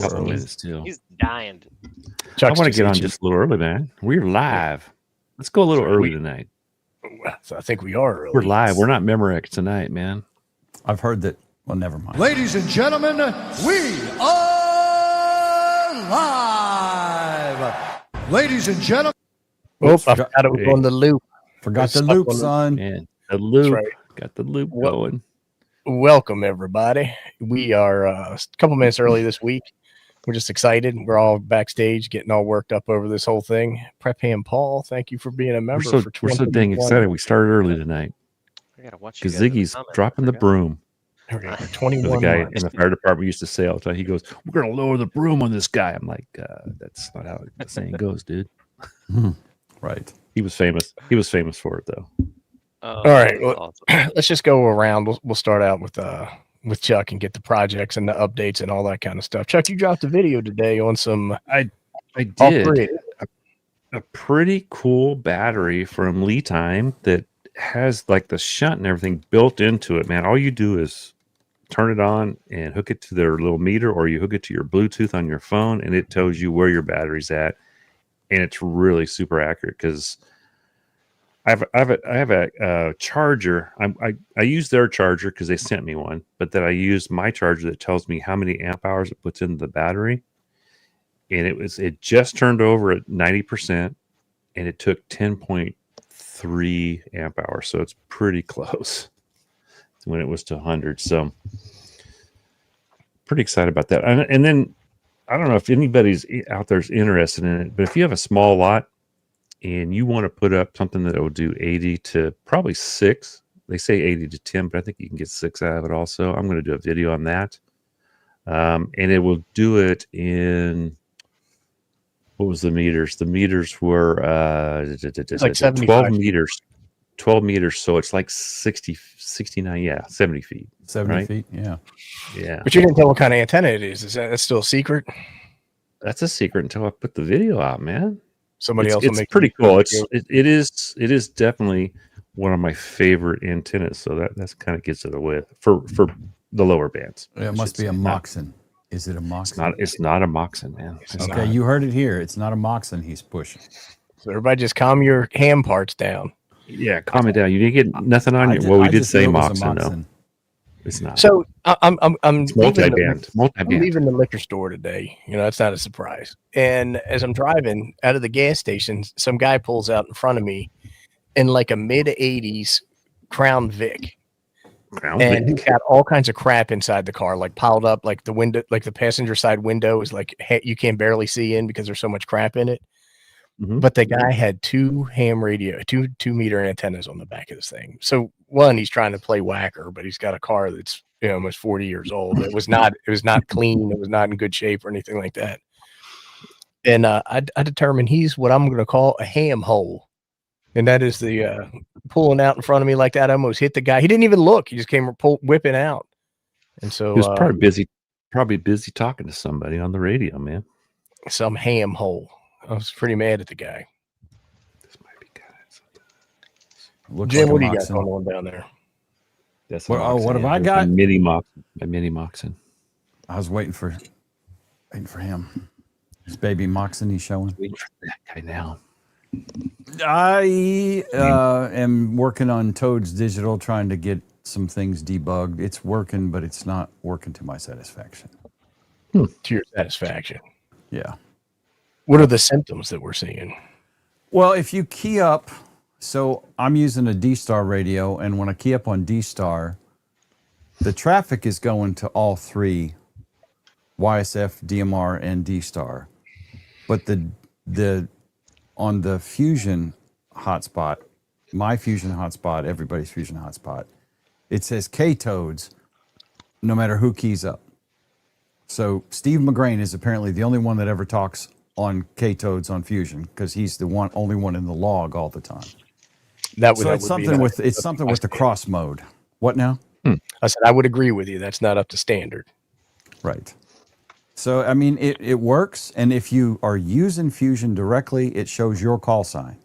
couple minutes too. He's dying. I want to get on just a little early, man. We're live. Let's go a little early tonight. I think we are early. We're live. We're not Memorex tonight, man. I've heard that. Well, never mind. Ladies and gentlemen, we are live. Ladies and gentlemen. Oh, I forgot it was on the loop. Forgot the loop, son. Man, the loop. Right. Got the loop going. Welcome, everybody. We are a couple minutes early this week. We're just excited. We're all backstage getting all worked up over this whole thing. Prep Ham Paul, thank you for being a member. We're so dang excited. We started early tonight. I gotta watch because Ziggy's dropping the broom. 21 the guy in the fire department used to say all the time. He goes, "We're going to lower the broom on this guy." I'm like, that's not how the saying goes, dude. Right. He was famous. He was famous for it, though. All right. Well, awesome. Let's just go around. We'll start out with Chuck and get the projects and the updates and all that kind of stuff. Chuck, you dropped a video today on some. I did a pretty cool battery from Lee Time that has like the shunt and everything built into it, man. All you do is turn it on and hook it to their little meter, or you hook it to your Bluetooth on your phone, and it tells you where your battery's at, and it's really super accurate. Because I have a charger. I use their charger because they sent me one, but then I use my charger that tells me how many amp hours it puts into the battery, and it just turned over at 90%, and it took 10.3 amp hours, so it's pretty close when it was to 100. So pretty excited about that. And then I don't know if anybody's out there's interested in it, but if you have a small lot and you want to put up something that will do 80 to probably 6, they say 80 to 10, but I think you can get 6 out of it also. I'm going to do a video on that. And it will do it in, what was the meters? The meters were like 12 meters. 12 meters, so it's like 69, 70 feet. 70 right? feet, yeah. Yeah. But you didn't tell what kind of antenna it is. Is that still a secret? That's a secret until I put the video out, man. Somebody else will make it's pretty cool. It is definitely one of my favorite antennas, so that's kind of gets it away for the lower bands. It must be a Moxon. Is it a Moxon? It's not a Moxon, man. Okay, you heard it here. It's not a Moxon he's pushing. So everybody just calm your ham parts down. Yeah, calm it down. You didn't get nothing on you. Well, we did say Moxon, though. It's not. So I'm multi-band. I'm leaving the liquor store today. You know, that's not a surprise. And as I'm driving out of the gas station, some guy pulls out in front of me in like a mid-'80s Crown Vic. And he's got all kinds of crap inside the car, like piled up, like the window, like the passenger side window is like you can't barely see in because there's so much crap in it. Mm-hmm. But the guy had 2 ham radio, 2 meter antennas on the back of this thing. So one, he's trying to play whacker, but he's got a car that's almost 40 years old. It was not clean. It was not in good shape or anything like that. And I determined he's what I'm going to call a ham hole. And that is the pulling out in front of me like that. I almost hit the guy. He didn't even look. He just came whipping out. And so he was probably busy talking to somebody on the radio, man. Some ham hole. I was pretty mad at the guy. This might be good. Jim, what do you got going on down there? That's what have I got? A mini Moxon. I was waiting for him. His baby Moxon he's showing. Waiting for that guy now. I am working on Toad's Digital, trying to get some things debugged. It's working, but it's not working to my satisfaction. To your satisfaction? Yeah. What are the symptoms that we're seeing? Well, if you key up, so I'm using a D-Star radio, and when I key up on D-Star, the traffic is going to all 3, YSF, DMR, and D-Star. But the on the Fusion hotspot, my Fusion hotspot, everybody's Fusion hotspot, it says K-Toads no matter who keys up. So Steve McGrain is apparently the only one that ever talks on K-Toads on Fusion because he's the only one in the log all the time. It's something with the cross mode. What now? I said I would agree with you. That's not up to standard. Right. So I mean, it works, and if you are using Fusion directly, it shows your call sign.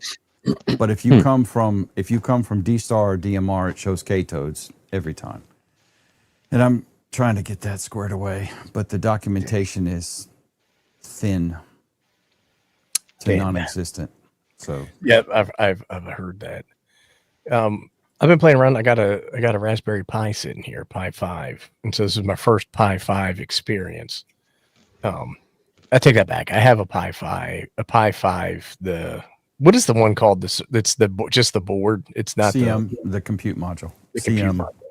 But if you come from D-Star or DMR, it shows K-Toads every time. And I'm trying to get that squared away, but the documentation is thin to non-existent. So yeah, I've heard that. I've been playing around. I got a Raspberry Pi sitting here, Pi 5, and so this is my first Pi 5 experience. I take that back. I have a Pi 5. What is the one called? This it's just the board. It's not the compute module. I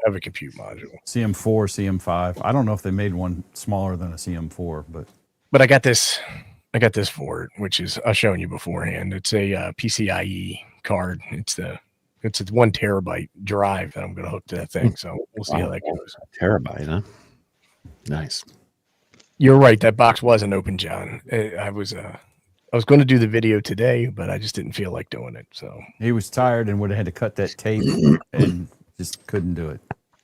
have a compute module. CM4, CM5. I don't know if they made one smaller than a CM4, but I got this for it, which is I've shown you beforehand. It's a PCIe card. It's a 1 terabyte drive that I'm going to hook to that thing. So we'll see how that goes. Terabyte, huh? Nice. You're right. That box wasn't open, John. I was going to do the video today, but I just didn't feel like doing it. So he was tired and would have had to cut that tape and just couldn't do it.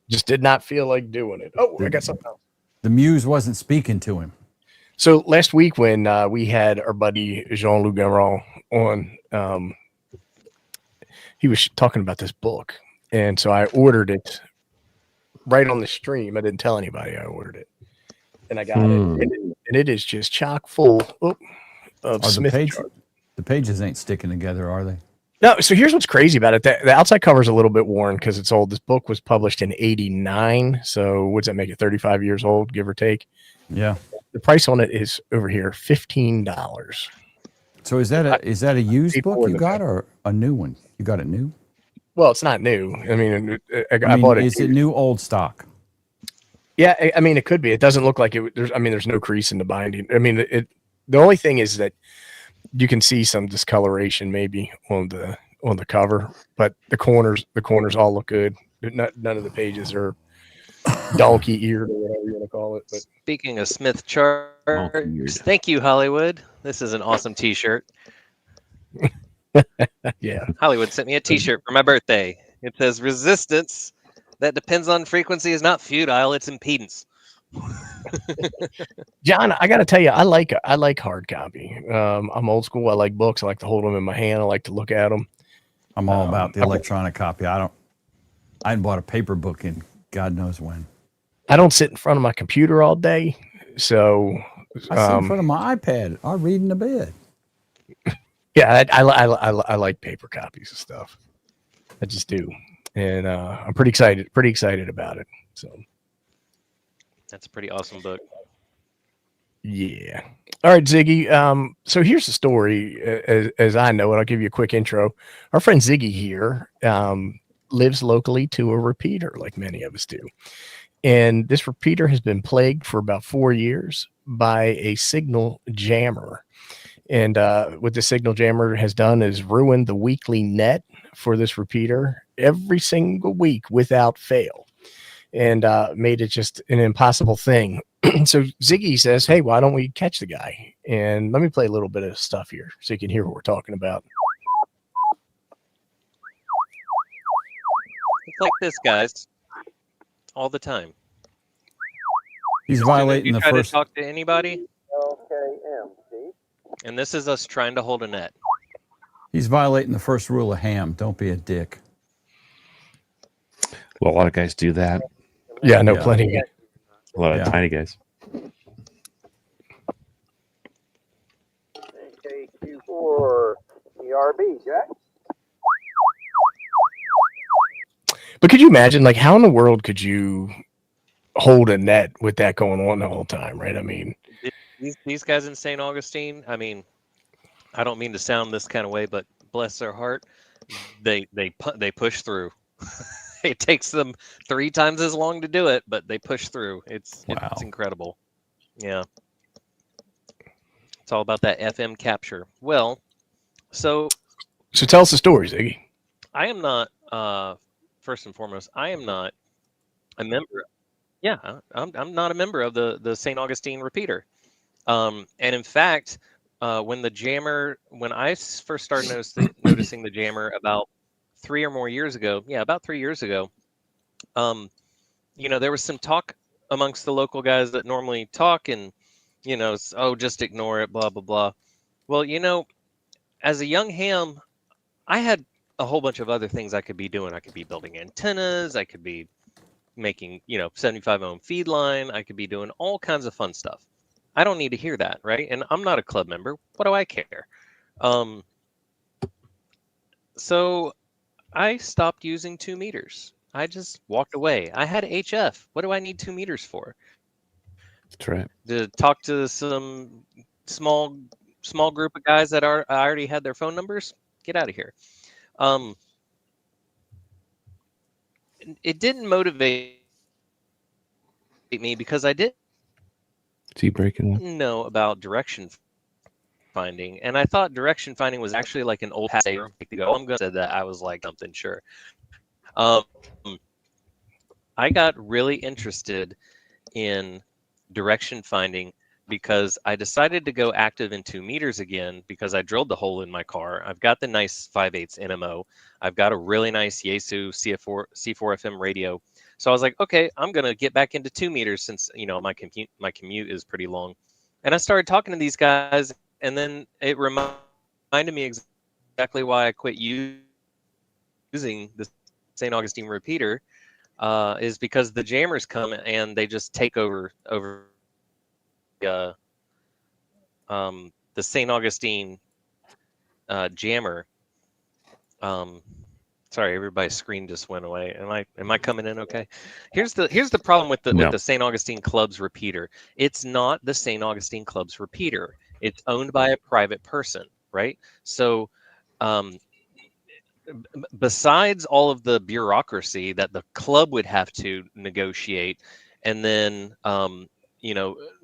Just did not feel like doing it. Oh, I got something else. The muse wasn't speaking to him. So last week when we had our buddy Jean-Luc Garon on, he was talking about this book. And so I ordered it right on the stream. I didn't tell anybody I ordered it. And I got it. And it is just chock full of Smith charts. The pages ain't sticking together, are they? No. So here's what's crazy about it. The outside cover is a little bit worn because it's old. This book was published in '89. So what's that make it? 35 years old, give or take. Yeah. The price on it is over here $15. So is that a used book you got or a new one? You got it new? Well, it's not new. I mean, I bought it. Is it new old stock? Yeah, I mean, it could be. It doesn't look like it. There's no crease in the binding. I mean, the only thing is that you can see some discoloration maybe on the cover, but the corners all look good. None of the pages are donkey eared or whatever you want to call it. But speaking of Smith charts, thank you, Hollywood. This is an awesome T-shirt. Yeah, Hollywood sent me a T-shirt for my birthday. It says "Resistance that depends on frequency is not futile; it's impedance." John, I got to tell you, I like hard copy. I'm old school. I like books. I like to hold them in my hand. I like to look at them. I'm all about the electronic copy. I hadn't bought a paper book in God knows when. I don't sit in front of my computer all day, so I sit in front of my iPad. I read in the bed. Yeah, I like paper copies of stuff. I just do, and I'm pretty excited about it. So that's a pretty awesome book. Yeah. All right, Ziggy. So here's the story as I know it. I'll give you a quick intro. Our friend Ziggy here lives locally to a repeater, like many of us do. And this repeater has been plagued for about 4 years by a signal jammer. And what the signal jammer has done is ruined the weekly net for this repeater every single week without fail, and made it just an impossible thing. So Ziggy says, hey, why don't we catch the guy? And let me play a little bit of stuff here so you can hear what we're talking about. It's like this, guys, all the time. He's violating the try first. To talk to anybody. And this is us trying to hold a net. He's violating the first rule of ham. Don't be a dick. Well, a lot of guys do that. Yeah, I know plenty. A lot of tiny guys. KQ4 ERB, Jack. But could you imagine, like, how in the world could you hold a net with that going on the whole time, right? I mean, these guys in St. Augustine, I mean, I don't mean to sound this kind of way, but bless their heart, they push through. It takes them 3 times as long to do it, but they push through. It's incredible. Yeah. It's all about that FM capture. Well, so tell us the story, Ziggy. I am not, first and foremost, I am not a member. Yeah, I'm not a member of the St. Augustine repeater. And in fact, when I first started noticing the jammer about 3 or more years ago, about 3 years ago, there was some talk amongst the local guys that normally talk and, just ignore it, blah, blah, blah. Well, as a young ham, I had a whole bunch of other things I could be doing. I could be building antennas. I could be, making, 75 ohm feed line. I could be doing all kinds of fun stuff. I don't need to hear that, right? And I'm not a club member. What do I care? So I stopped using 2 meters. I just walked away. I had HF. What do I need 2 meters for? That's right. To talk to some small group of guys that I already had their phone numbers? Get out of here. It didn't motivate me because I didn't Is he breaking up? know about direction finding, and I thought direction finding was actually like an old say to go. I'm gonna say that I was like something sure. I got really interested in direction finding because I decided to go active in 2 meters again because I drilled the hole in my car. I've got the nice 5/8 NMO. I've got a really nice Yaesu C4FM radio. So I was like, okay, I'm gonna get back into 2 meters since my commute is pretty long. And I started talking to these guys, and then it reminded me exactly why I quit using the St. Augustine repeater. Is because the jammers come and they just take over the St. Augustine jammer. Sorry, everybody's screen just went away. Am I coming in okay? Here's the problem with the St. Augustine Club's repeater. It's not the St. Augustine Club's repeater. It's owned by a private person, right? So besides all of the bureaucracy that the club would have to negotiate, and then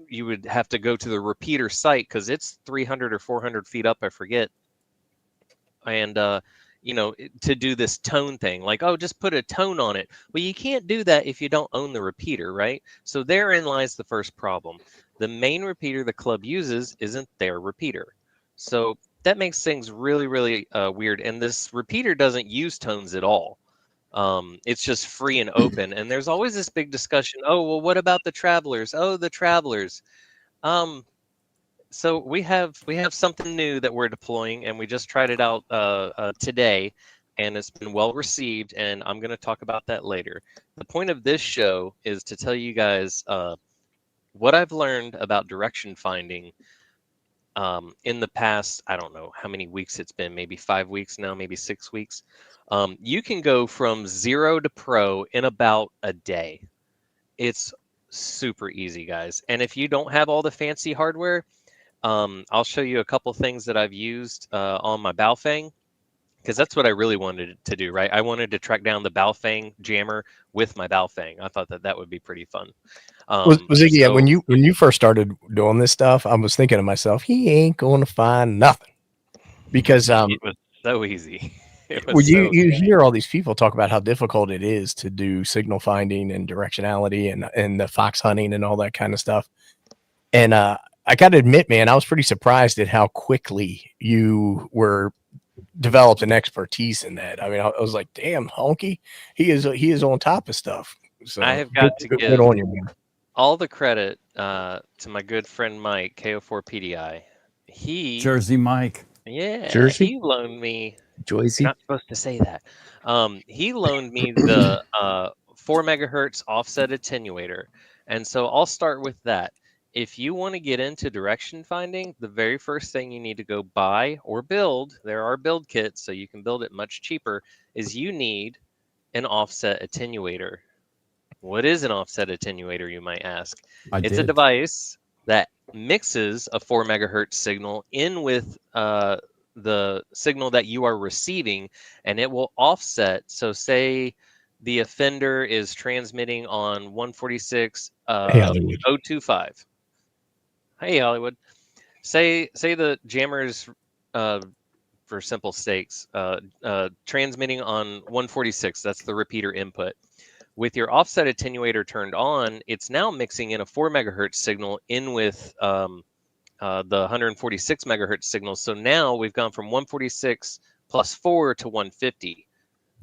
you would have to go to the repeater site because it's 300 or 400 feet up, I forget, and to do this tone thing, like, oh, just put a tone on it. Well, you can't do that if you don't own the repeater, right? So therein lies the first problem. The main repeater the club uses isn't their repeater, so that makes things really, really weird. And this repeater doesn't use tones at all. It's just free and open. And there's always this big discussion. Oh, well, what about the travelers? Oh, the travelers. So we have something new that we're deploying, and we just tried it out today, and it's been well received. And I'm going to talk about that later. The point of this show is to tell you guys what I've learned about direction finding. In the past, I don't know how many weeks it's been, maybe 5 weeks now, maybe 6 weeks. You can go from 0 to pro in about a day. It's super easy, guys. And if you don't have all the fancy hardware, I'll show you a couple things that I've used on my Baofeng, because that's what I really wanted to do, right? I wanted to track down the Baofeng jammer with my Baofeng. I thought that would be pretty fun. Ziggy, so, when you first started doing this stuff, I was thinking to myself, he ain't going to find nothing, because it was so easy. You hear all these people talk about how difficult it is to do signal finding and directionality and the fox hunting and all that kind of stuff. And I got to admit, man, I was pretty surprised at how quickly you were developed an expertise in that. I mean, I was like, damn, Honky, he is on top of stuff. So I have got to give on you, man. All the credit to my good friend Mike, KO4PDI. Jersey Mike. Yeah, Jersey? He loaned me. Joycey? You're not supposed to say that. He loaned me the 4 megahertz offset attenuator, and so I'll start with that. If you want to get into direction finding, the very first thing you need to go buy or build, there are build kits, so you can build it much cheaper, is you need an offset attenuator. What is an offset attenuator, you might ask? It's a device that mixes a 4 megahertz signal in with the signal that you are receiving, and it will offset. So say the offender is transmitting on 146 025. Hey, Hollywood. Say the jammer is, for simple stakes, transmitting on 146. That's the repeater input. With your offset attenuator turned on, it's now mixing in a 4 megahertz signal in with the 146 megahertz signal. So now we've gone from 146 plus 4 to 150.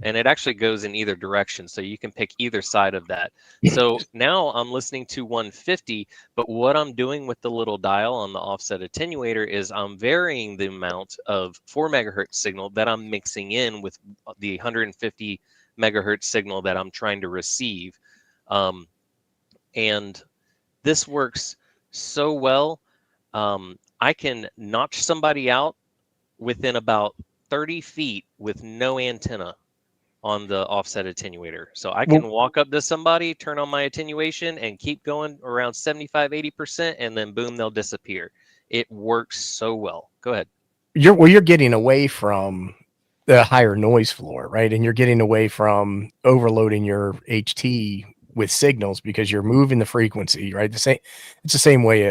And it actually goes in either direction, so you can pick either side of that. So now I'm listening to 150, but what I'm doing with the little dial on the offset attenuator is I'm varying the amount of 4 megahertz signal that I'm mixing in with the 150 megahertz signal that I'm trying to receive. And this works so well. I can notch somebody out within about 30 feet with no antenna on the offset attenuator. So I can walk up to somebody, turn on my attenuation, and keep going around 75-80%, and then boom, they'll disappear. It works so well. Go ahead. You're getting away from the higher noise floor, right? And you're getting away from overloading your HT with signals because you're moving the frequency, right? It's the same way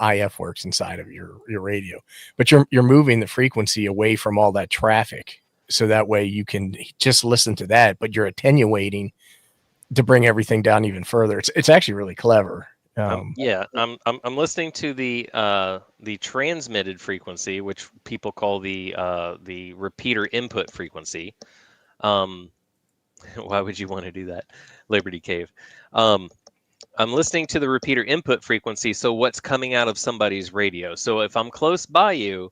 IF works inside of your radio, but you're moving the frequency away from all that traffic, so that way you can just listen to that, but you're attenuating to bring everything down even further. It's actually really clever. I'm listening to the transmitted frequency, which people call the repeater input frequency. Why would you want to do that, Liberty Cave? I'm listening to the repeater input frequency, so what's coming out of somebody's radio. So if I'm close by you,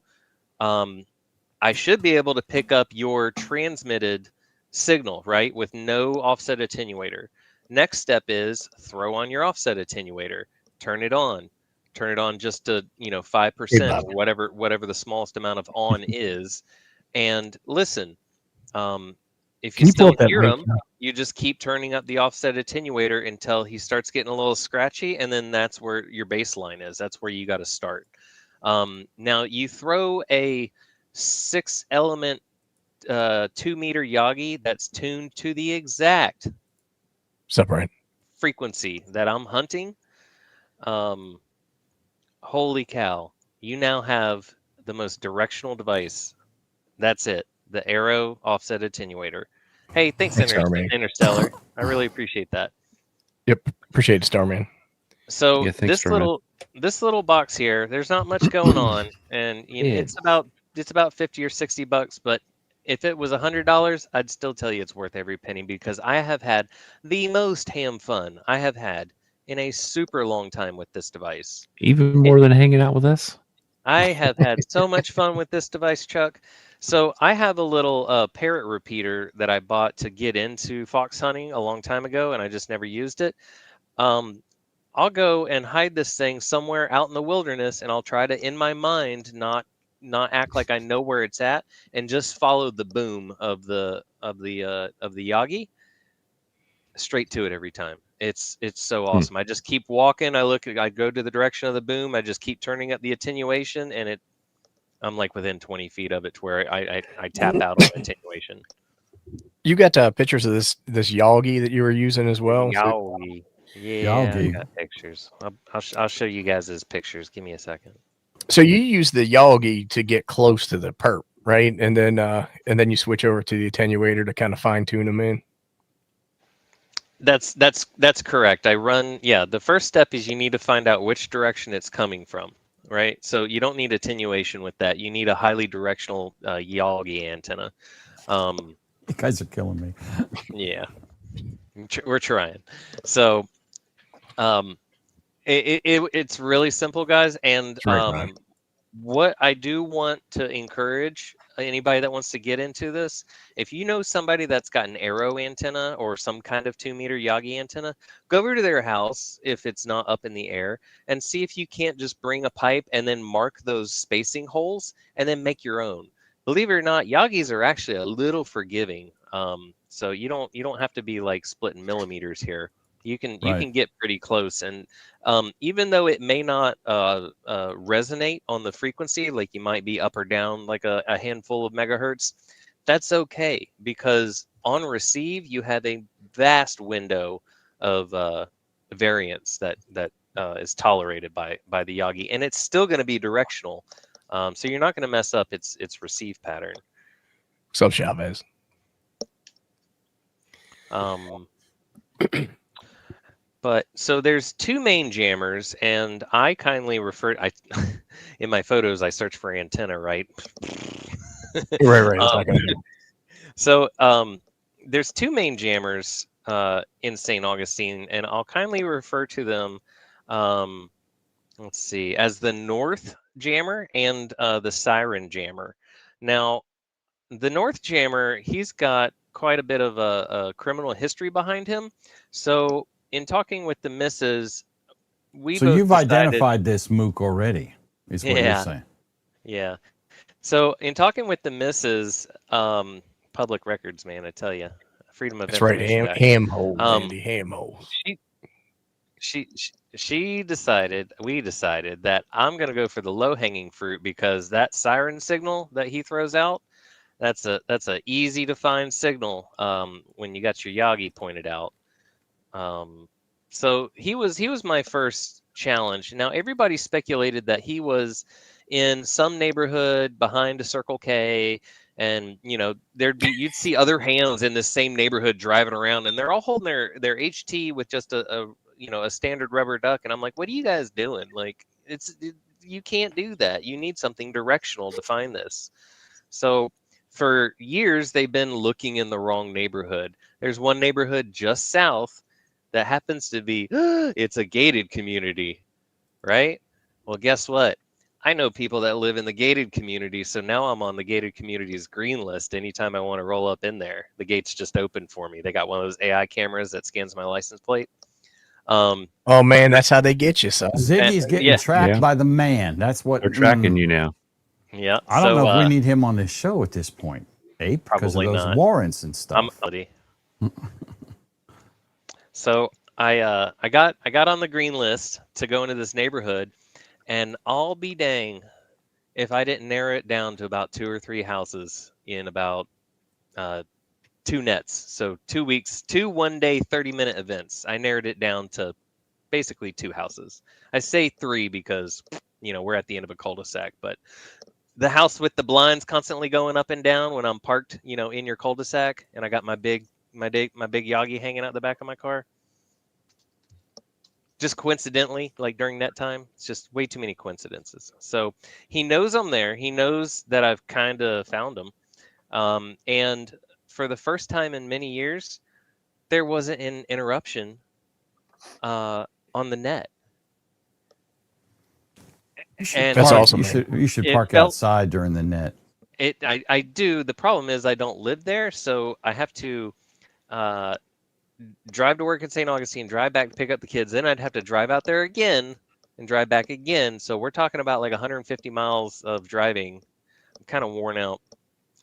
I should be able to pick up your transmitted signal, right, with no offset attenuator. Next step is throw on your offset attenuator, turn it on just to 5% or whatever the smallest amount of on is, and listen. If you still hear him, you just keep turning up the offset attenuator until he starts getting a little scratchy, and then that's where your baseline is. That's where you got to start. Now you throw a 6-element 2-meter Yagi that's tuned to the exact frequency that I'm hunting. Holy cow! You now have the most directional device. That's it. The Arrow offset attenuator. Hey, thanks Interstellar. I really appreciate that. Yep, appreciate it, Starman. So yeah, thanks, this little box here, there's not much going on, and it's about $50 or $60, but if it was $100, I'd still tell you it's worth every penny, because I have had the most ham fun I have had in a super long time with this device. Even more than hanging out with us? I have had so much fun with this device, Chuck. So I have a little parrot repeater that I bought to get into fox hunting a long time ago, and I just never used it. I'll go and hide this thing somewhere out in the wilderness, and I'll try to, in my mind, not act like I know where it's at, and just follow the boom of the Yagi straight to it every time. It's so awesome. I just keep walking. I go to the direction of the boom. I just keep turning up the attenuation, and I'm like within 20 feet of it, to where I tap out on attenuation. You got pictures of this Yagi that you were using as well? Yagi. Yeah, I got pictures. I'll show you guys his pictures. Give me a second. So you use the Yagi to get close to the perp, right? And then you switch over to the attenuator to kind of fine tune them in. That's correct. The first step is you need to find out which direction it's coming from, right? So you don't need attenuation with that. You need a highly directional Yagi antenna. You guys are killing me. Yeah, we're trying. So it's really simple, guys. And what I do want to encourage anybody that wants to get into this, if you know somebody that's got an Arrow antenna or some kind of 2-meter Yagi antenna, go over to their house if it's not up in the air, and see if you can't just bring a pipe and then mark those spacing holes and then make your own. Believe it or not, Yagis are actually a little forgiving. So you don't have to be like splitting millimeters here. You can get pretty close, and even though it may not resonate on the frequency, like you might be up or down like a handful of megahertz, that's okay, because on receive you have a vast window of variance that is tolerated by the Yagi, and it's still going to be directional, so you're not going to mess up its receive pattern. So Chavez. But so there's two main jammers, and I kindly in my photos I search for antenna, right? Right. So there's two main jammers in St. Augustine, and I'll kindly refer to them, let's see, as the North Jammer and the Siren Jammer. Now, the North Jammer, he's got quite a bit of a criminal history behind him. So in talking with the missus, we So both you've decided, identified this mook already, is what you're Yeah. saying. Yeah. So in talking with the missus, public records, man, I tell you, Freedom of That's right. Information Act. Ham hole, Um, Andy. Ham holes. we decided that I'm gonna go for the low hanging fruit, because that siren signal that he throws out, that's a easy to find signal when you got your Yagi pointed out. So he was my first challenge. Now everybody speculated that he was in some neighborhood behind a Circle K, and you'd see other hams in this same neighborhood driving around, and they're all holding their HT with just a standard rubber duck, and I'm like, what are you guys doing? Like, you can't do that. You need something directional to find this. So for years they've been looking in the wrong neighborhood. There's one neighborhood just south that happens to be it's a gated community, right? Well, guess what? I know people that live in the gated community, so now I'm on the gated community's green list. Anytime I want to roll up in there, the gate's just open for me. They got one of those AI cameras that scans my license plate. Oh man, that's how they get you, son. Ziggy's getting tracked by the man. That's what they're tracking you now. Yeah, I don't know if we need him on this show at this point, Ape, because of probably those not. warrants and stuff. So I got on the green list to go into this neighborhood, and I'll be dang if I didn't narrow it down to about 2 or 3 houses in about 2 nets. So 2 weeks, 2 one-day 30-minute events. I narrowed it down to basically 2 houses. I say 3 because we're at the end of a cul-de-sac, but the house with the blinds constantly going up and down when I'm parked, in your cul-de-sac, and I got my big Yagi hanging out the back of my car. Just coincidentally, like during that time, it's just way too many coincidences. So he knows I'm there. He knows that I've kind of found him. And for the first time in many years, there wasn't an interruption on the net. That's awesome. You should park outside during the net. I do. The problem is I don't live there, so I have to drive to work in St. Augustine, drive back to pick up the kids. Then I'd have to drive out there again and drive back again. So we're talking about like 150 miles of driving. I'm kind of worn out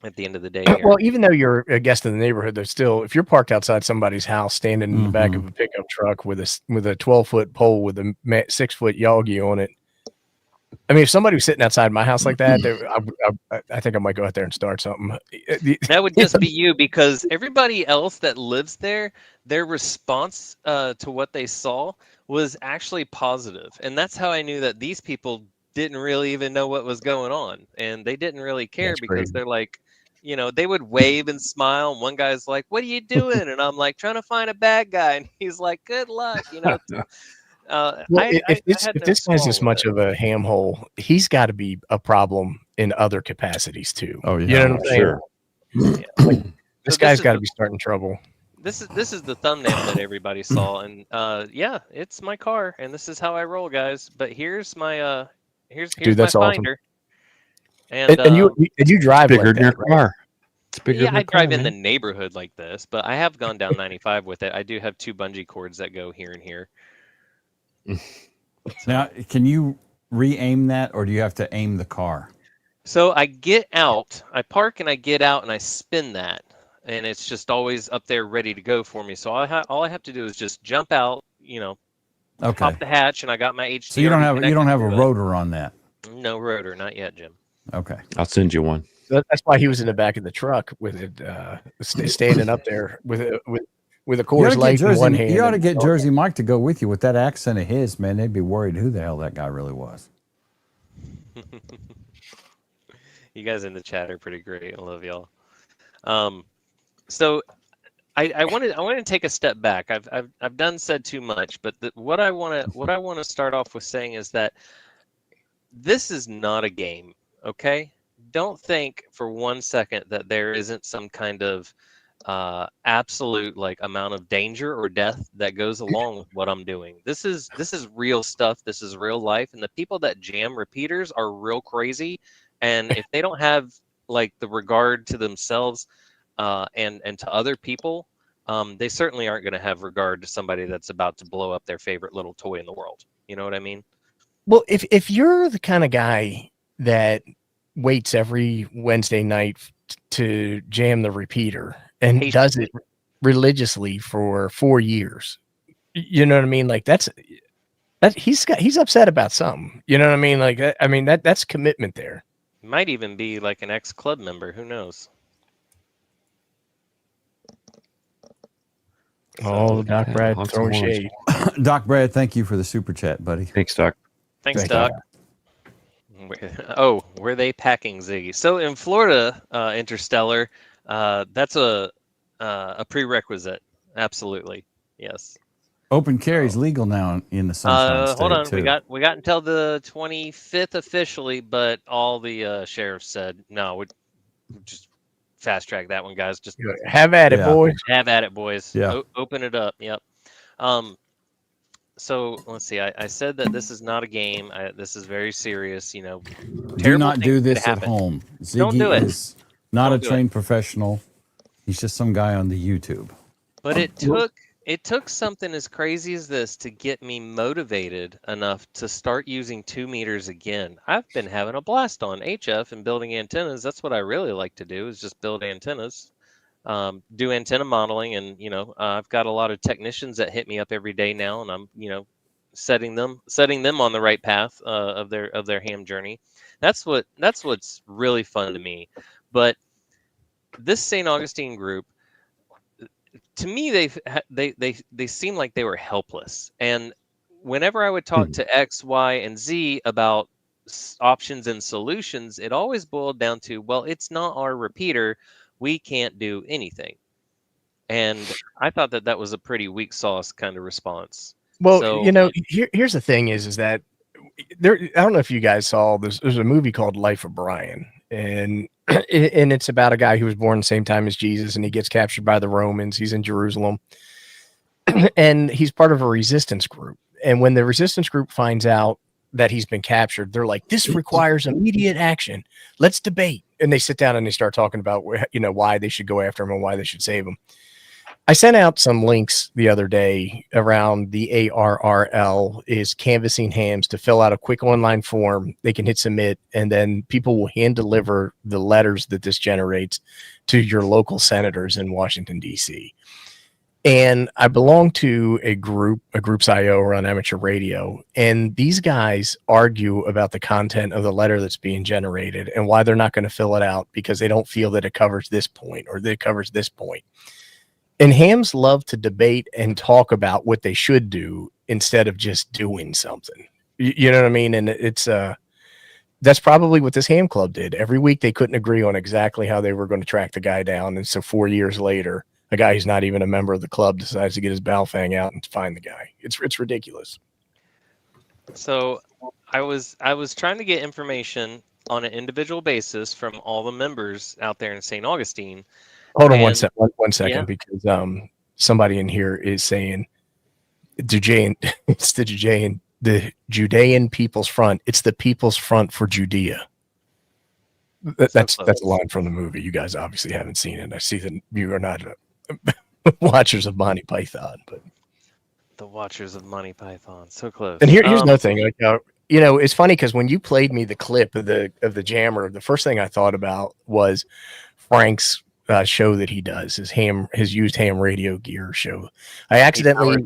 at the end of the day here. Well, even though you're a guest in the neighborhood, there's still, if you're parked outside somebody's house, standing in the back of a pickup truck with a 12-foot pole with a 6-foot Yagi on it. I mean, if somebody was sitting outside my house like that, I think I might go out there and start something. That would just be you, because everybody else that lives there, their response to what they saw was actually positive. And that's how I knew that these people didn't really even know what was going on. And they didn't really care. That's because crazy. They're like, they would wave and smile. And one guy's like, what are you doing? And I'm like, trying to find a bad guy. And he's like, good luck. If this guy's this much of a ham hole, he's got to be a problem in other capacities too. Oh yeah, you know what I'm saying? Sure. Yeah. Like, this guy's got to be starting trouble. This is the thumbnail that everybody saw, and yeah, it's my car, and this is how I roll, guys. But here's my here's Dude, that's my awesome. finder. And you drive bigger like than your that, right? car. It's bigger than I your car, drive in man. the neighborhood like this, but I have gone down 95 with it. I do have 2 bungee cords that go here and here. Now, can you re-aim that, or do you have to aim the car? So I get out, I park, and I get out, and I spin that, and it's just always up there ready to go for me. So all I have to do is just jump out, pop the hatch, and I got my HT. So you don't have a rotor on that? No rotor, not yet, Jim. Okay, I'll send you one. That's why he was in the back of the truck with it, standing up there with a Coors Light in one hand. You ought to get Jersey Mike to go with you with that accent of his, man. They'd be worried who the hell that guy really was. You guys in the chat are pretty great. I love y'all. So I wanted to take a step back. I've done said too much, but what I want to start off with saying is that this is not a game. Okay, don't think for one second that there isn't some kind of absolute amount of danger or death that goes along with what I'm doing. This is real stuff. This is real life, and the people that jam repeaters are real crazy. And if they don't have the regard to themselves and to other people, they certainly aren't going to have regard to somebody that's about to blow up their favorite little toy in the world. You know what I mean? Well, if you're the kind of guy that waits every Wednesday night to jam the repeater and does it religiously for 4 years, you know what I mean? Like that he's upset about something. You know what I mean? Like I mean that's commitment there. Might even be like an ex-club member. Who knows? Oh, Doc Brad throwing shade. Doc Brad, thank you for the super chat, buddy. Thanks, Doc. Thanks, Doc. Oh, were they packing Ziggy? So in Florida, Interstellar, that's a prerequisite. Absolutely, yes. Open carry is legal now in the Sunshine State. Hold on, too. we got until the 25th officially, but all the sheriffs said no. We just fast track that one, guys. Just have at it, boys. Have at it, boys. Yeah. Open it up. Yep. So let's see. I said that this is not a game. This is very serious. You know, do not do this at home. Ziggy Don't do it. is not a trained professional. He's just some guy on the YouTube. But it took something as crazy as this to get me motivated enough to start using 2 meters again. I've been having a blast on HF and building antennas. That's what I really like to do, is just build antennas, do antenna modeling. And, you know, I've got a lot of technicians that hit me up every day now, and I'm, you know, setting them on the right path of their ham journey. That's what's really fun to me. But this St. Augustine group, to me, they seem like they were helpless. And whenever I would talk to X, Y, and Z about options and solutions, it always boiled down to, well, it's not our repeater. We can't do anything. And I thought that was a pretty weak sauce kind of response. Well, so, you know, here's the thing is that there, I don't know if you guys saw this. There's a movie called Life of Brian, and it's about a guy who was born the same time as Jesus, and he gets captured by the Romans. He's in Jerusalem, and he's part of a resistance group. And when the resistance group finds out that he's been captured, they're like, this requires immediate action. Let's debate. And they sit down and they start talking about, you know, why they should go after him and why they should save him. I sent out some links the other day around the ARRL is canvassing hams to fill out a quick online form. They can hit submit, and then people will hand deliver the letters that this generates to your local senators in Washington, D.C. And I belong to a group's IO on amateur radio, and these guys argue about the content of the letter that's being generated and why they're not going to fill it out because they don't feel that it covers this point or that it covers this point. And hams love to debate and talk about what they should do instead of just doing something. You know what I mean? And it's that's probably what this ham club did. Every week they couldn't agree on exactly how they were going to track the guy down. And so 4 years later, a guy who's not even a member of the club decides to get his Balfang out and find the guy. It's ridiculous. So I was trying to get information on an individual basis from all the members out there in St. Augustine. Hold on one second, because somebody in here is saying it's the Judean People's Front. It's the People's Front for Judea. That's a line from the movie. You guys obviously haven't seen it. I see that you are not watchers of Monty Python, but the watchers of Monty Python, so close. And here's another thing. Like, you know, it's funny because when you played me the clip of the jammer, the first thing I thought about was Frank's show that he does, his used ham radio gear show. I accidentally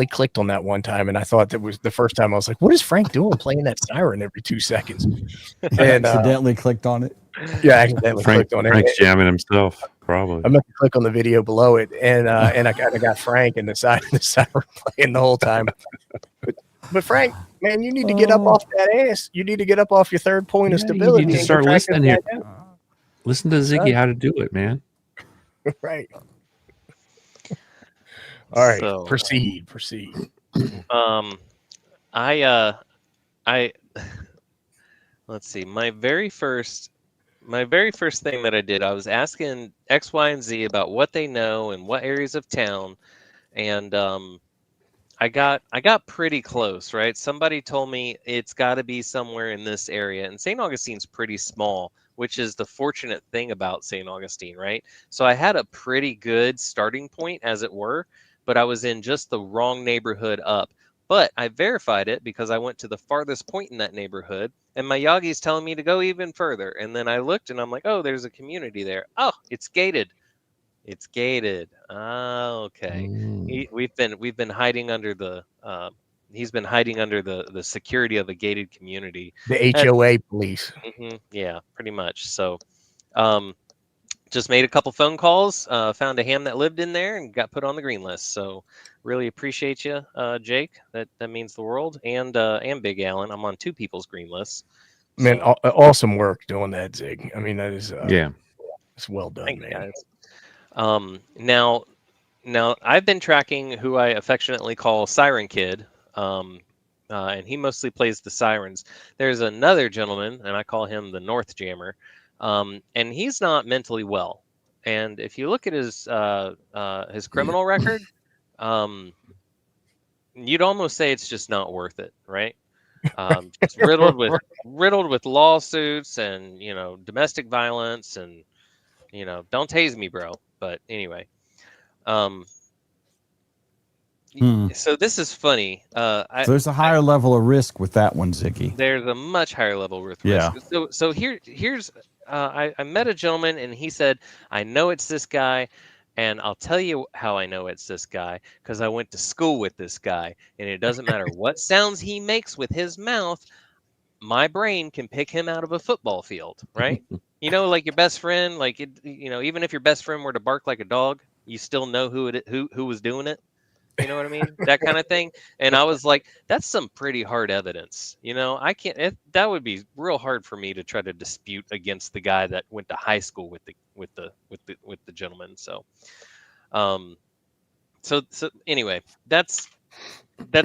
clicked on that one time, and I thought that was the first time I was like, what is Frank doing playing that siren every 2 seconds? And accidentally clicked on it. Yeah, I accidentally clicked on it. Frank's jamming himself, probably. I meant to click on the video below it, and I kind of got Frank and the siren playing the whole time. But Frank, man, you need to get up off that ass. You need to get up off your third point of stability. You need to start listening here. Listen to Ziggy how to do it, man. Right. All right. So, proceed. I let's see. My very first thing that I did, I was asking X, Y, and Z about what they know and what areas of town, and I got pretty close, right? Somebody told me it's got to be somewhere in this area, and St. Augustine's pretty small, which is the fortunate thing about St. Augustine, right? So I had a pretty good starting point, as it were, but I was in just the wrong neighborhood up. But I verified it because I went to the farthest point in that neighborhood, and my Yagi's telling me to go even further. And then I looked, and I'm like, oh, there's a community there. Oh, it's gated. It's gated. Ah, okay. We've been hiding under the. He's been hiding under the security of a gated community. The HOA police. Yeah, pretty much. So, just made a couple phone calls, found a ham that lived in there, and got put on the green list. So, really appreciate you, Jake. That means the world. And Big Alan. I'm on two people's green lists. Man, So, awesome work doing that, Zig. I mean, that is it's well done, thanks, man. guys. Now I've been tracking who I affectionately call Siren Kid. And he mostly plays the sirens. There's another gentleman, and I call him the North Jammer, and he's not mentally well. And if you look at his criminal record, you'd almost say it's just not worth it, right? Just riddled with lawsuits and domestic violence and don't tase me, bro. But anyway, so this is funny. There's a higher level of risk with that one, Ziggy. There's a much higher level of risk. Yeah. So here's I met a gentleman, and he said, I know it's this guy, and I'll tell you how I know it's this guy, because I went to school with this guy, and it doesn't matter what sounds he makes with his mouth, my brain can pick him out of a football field, right? Like your best friend, like even if your best friend were to bark like a dog, you still know who was doing it. You know what I mean? That kind of thing. And I was like, that's some pretty hard evidence. I can't. That would be real hard for me to try to dispute against the guy that went to high school with the gentleman. So, so anyway, that's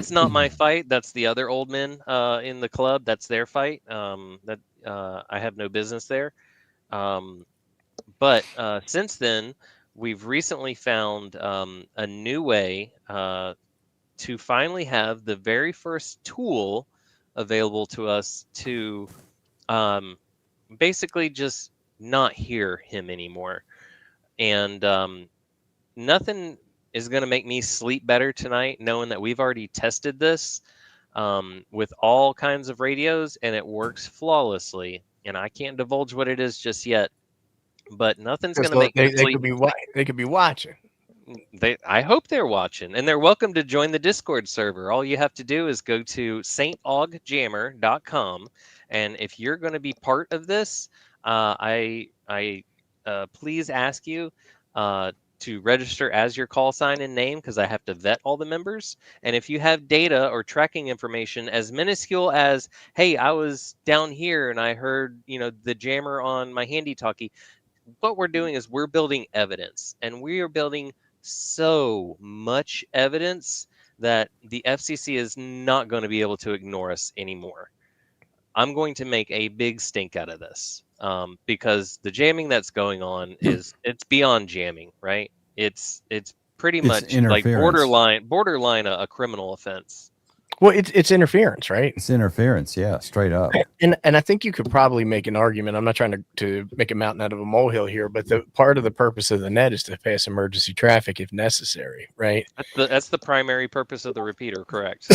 not my fight. That's the other old men in the club. That's their fight. That I have no business there. But since then, we've recently found a new way to finally have the very first tool available to us to basically just not hear him anymore. And nothing is going to make me sleep better tonight knowing that we've already tested this with all kinds of radios, and it works flawlessly. And I can't divulge what it is just yet. But nothing's going to make me sleep. They could be watching. I hope they're watching, and they're welcome to join the Discord server. All you have to do is go to staugjammer.com, and if you're going to be part of this, I please ask you to register as your call sign and name, because I have to vet all the members. And if you have data or tracking information as minuscule as, hey, I was down here and I heard the jammer on my handy talkie, what we're doing is we're building evidence, and we are building so much evidence that the FCC is not going to be able to ignore us anymore. I'm going to make a big stink out of this because the jamming that's going on it's beyond jamming, right? It's pretty much like borderline a criminal offense. Well, it's interference, right? It's interference, yeah, straight up. And I think you could probably make an argument. I'm not trying to make a mountain out of a molehill here, but the part of the purpose of the net is to pass emergency traffic if necessary, right? That's the primary purpose of the repeater, correct?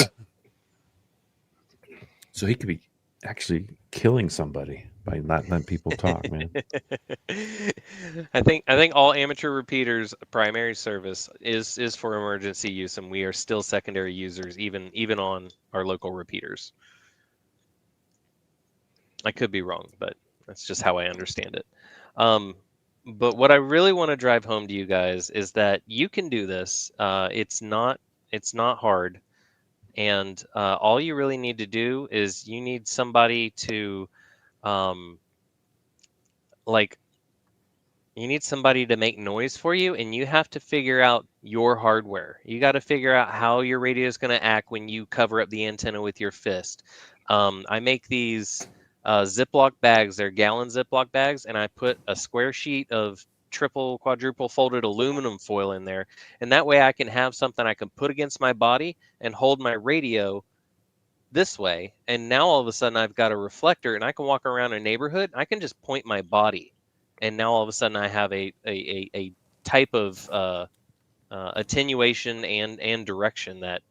So he could be actually killing somebody by not letting people talk, man. I think all amateur repeaters' primary service is for emergency use, and we are still secondary users, even on our local repeaters. I could be wrong, but that's just how I understand it. But what I really want to drive home to you guys is that you can do this. It's not hard, and all you really need to do is you need somebody to you need somebody to make noise for you, and you have to figure out your hardware. You got to figure out how your radio is going to act when you cover up the antenna with your fist. I make these Ziploc bags. They're gallon Ziploc bags, and I put a square sheet of triple, quadruple folded aluminum foil in there, and that way I can have something I can put against my body and hold my radio this way, and now all of a sudden I've got a reflector, and I can walk around a neighborhood. I can just point my body, and now all of a sudden I have a type of attenuation and direction that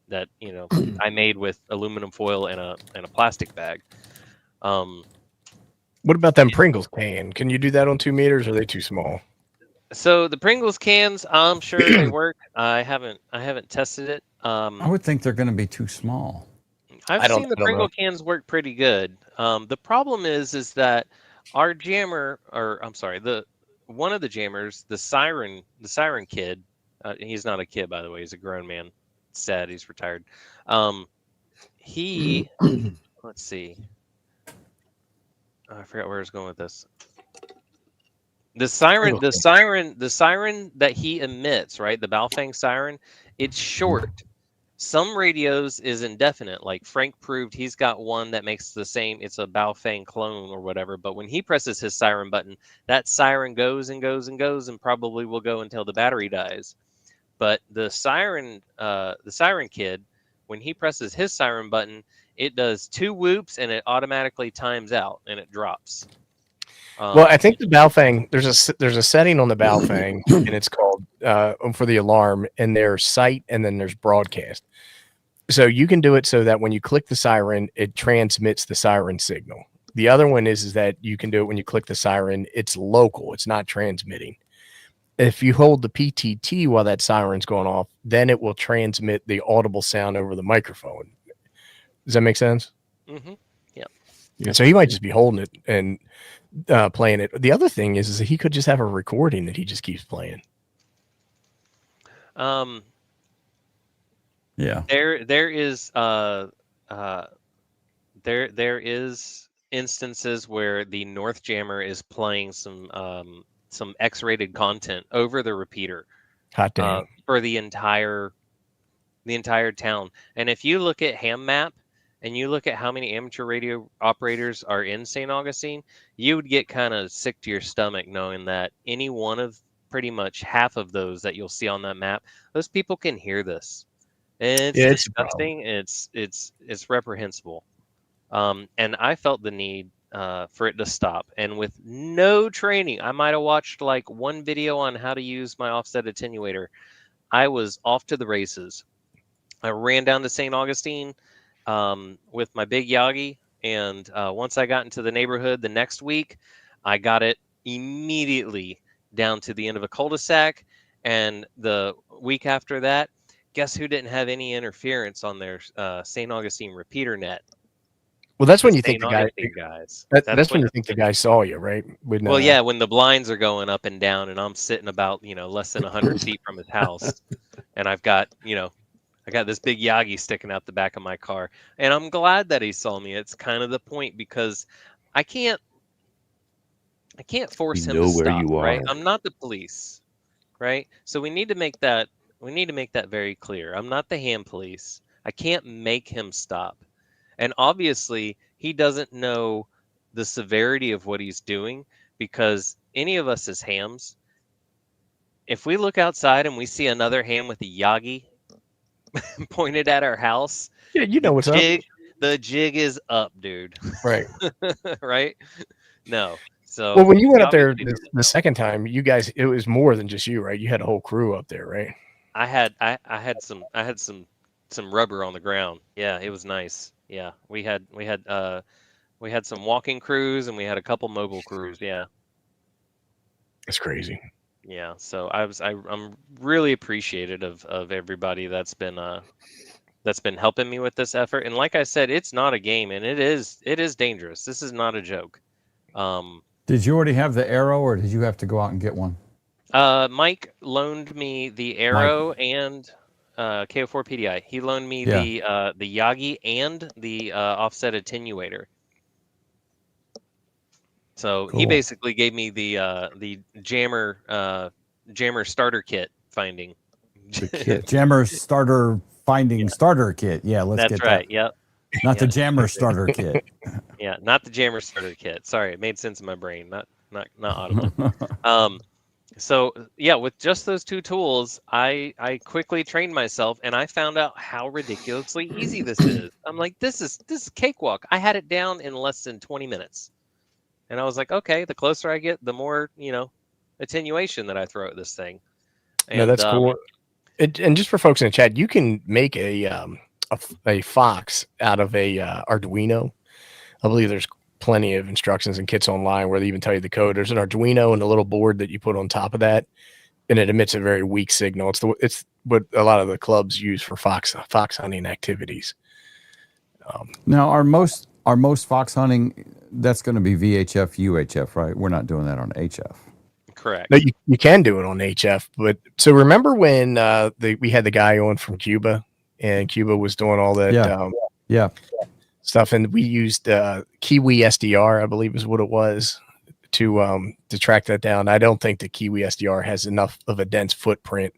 I made with aluminum foil and a plastic bag. What about them Pringles can? Can you do that on 2 meters? Or are they too small? So the Pringles cans, I'm sure they work. I haven't tested it. I would think they're going to be too small. I've seen the Pringle cans work pretty good. The problem is that our jammer, or I'm sorry, one of the jammers, the siren kid. He's not a kid, by the way. He's a grown man. It's sad, he's retired. He, let's see. I forgot where I was going with this. The siren that he emits, right? The Baofeng siren, it's short. Some radios is indefinite. Like Frank proved, he's got one that makes the same. It's a Baofeng clone or whatever. But when he presses his siren button, that siren goes and goes and goes, and probably will go until the battery dies. But the siren kid, when he presses his siren button, it does 2 whoops and it automatically times out and it drops. Well, I think the Baofeng, there's a setting on the Baofeng, and it's called for the alarm, and there's sight, and then there's broadcast. So you can do it so that when you click the siren, it transmits the siren signal. The other one is that you can do it when you click the siren, it's local, it's not transmitting. If you hold the PTT while that siren's going off, then it will transmit the audible sound over the microphone. Does that make sense? Mm-hmm. Yeah. So he might just be holding it and playing it. The other thing is that he could just have a recording that he just keeps playing. Yeah. There is instances where the North Jammer is playing some X-rated content over the repeater. Hot damn. For the entire town. And if you look at Ham Map and you look at how many amateur radio operators are in St. Augustine, you would get kind of sick to your stomach knowing that any one of pretty much half of those that you'll see on that map, those people can hear this. And it's disgusting. It's reprehensible. And I felt the need for it to stop. And with no training, I might have watched like one video on how to use my offset attenuator. I was off to the races. I ran down to St. Augustine with my big Yagi, and once I got into the neighborhood the next week, I got it immediately down to the end of a cul-de-sac. And the week after that, guess who didn't have any interference on their St. Augustine repeater net? Well, that's when you think the guys. That's when you think the guy saw you, right? Well, yeah, when the blinds are going up and down, and I'm sitting about less than 100 feet from his house, and I've got I got this big Yagi sticking out the back of my car, and I'm glad that he saw me. It's kind of the point, because I can't force him to stop. Right? I'm not the police, right? So we need to make that very clear. I'm not the ham police. I can't make him stop. And obviously, he doesn't know the severity of what he's doing, because any of us as hams, if we look outside and we see another ham with a Yagi pointed at our house, yeah, you know what's up. The jig is up, dude. Right. Right? No. So well, when you went up there the second time, you guys, it was more than just you, right? You had a whole crew up there, right? I had some rubber on the ground. Yeah, it was nice. Yeah, we had some walking crews, and we had a couple mobile crews. Yeah, it's crazy. Yeah, so I'm really appreciative of everybody that's been helping me with this effort. And like I said, it's not a game, and it is dangerous. This is not a joke. Did you already have the arrow, or did you have to go out and get one? Mike loaned me the arrow and KO4 PDI. He loaned me the Yagi and the offset attenuator. So cool. He basically gave me the jammer starter kit finding. The kit. Jammer starter finding starter kit. Yeah, That's get right. that. Yep. Not the jammer starter kit. Yeah, not the jammer starter kit. Sorry, it made sense in my brain. Not audible. So yeah, with just those two tools, I quickly trained myself, and I found out how ridiculously easy this is. I'm like, this is cakewalk. I had it down in less than 20 minutes, and I was like, okay, the closer I get, the more attenuation that I throw at this thing. And No, that's cool. And just for folks in the chat, you can make a Fox out of a Arduino. I believe there's plenty of instructions and kits online where they even tell you the code. There's an Arduino and a little board that you put on top of that, and it emits a very weak signal. It's what a lot of the clubs use for fox hunting activities. Now, our most fox hunting, that's going to be VHF, UHF, right? We're not doing that on HF. correct. No, you can do it on HF, but so remember when we had the guy on from Cuba, and Cuba was doing all that stuff, and we used Kiwi SDR, I believe is what it was, to track that down. I don't think the Kiwi SDR has enough of a dense footprint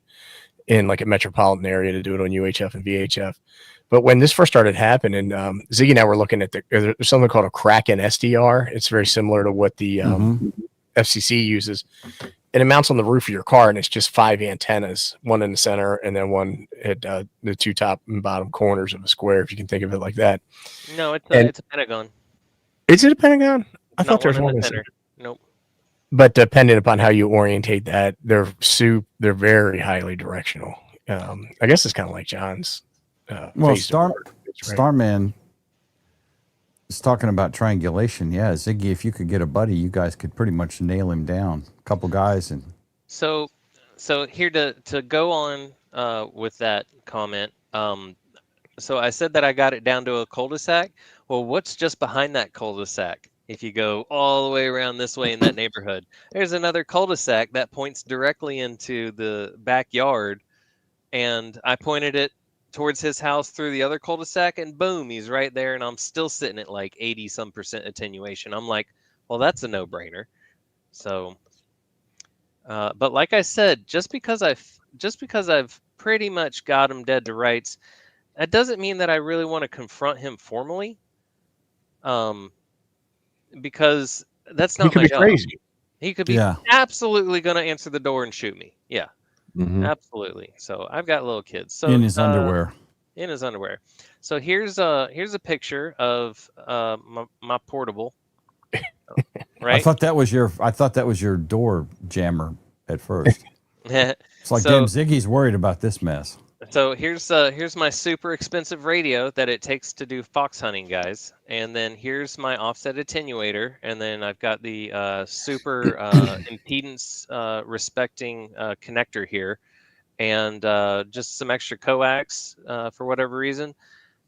in like a metropolitan area to do it on UHF and VHF. But when this first started happening, Ziggy and I were looking at there's something called a Kraken SDR. It's very similar to what the FCC uses. And it mounts on the roof of your car, and it's just 5 antennas, one in the center and then one at the two top and bottom corners of a square, if you can think of it like that. No, it's a pentagon. Is it a pentagon? I thought there was one in in the the center. center. Nope. But depending upon how you orientate that, they're very highly directional. I guess it's kind of like John's. Well, Starman is talking about triangulation. Yeah, Ziggy, if you could get a buddy, you guys could pretty much nail him down. A couple guys and. So here to go on with that comment. So I said that I got it down to a cul-de-sac. Well, what's just behind that cul-de-sac? If you go all the way around this way in that neighborhood, there's another cul-de-sac that points directly into the backyard, and I pointed it towards his house through the other cul-de-sac, and boom, he's right there, and I'm still sitting at like 80% attenuation. I'm like, well, that's a no-brainer. So, but like I said, just because I've pretty much got him dead to rights, that doesn't mean that I really want to confront him formally. Because that's not my job. Crazy. He could be absolutely going to answer the door and shoot me. Yeah, absolutely. So I've got little kids. So in his underwear. In his underwear. So here's a picture of my portable. Right. I thought that was your door jammer at first. It's like, damn, Ziggy's worried about this mess. So here's my super expensive radio that it takes to do fox hunting, guys. And then here's my offset attenuator. And then I've got the super impedance respecting connector here. And just some extra coax for whatever reason.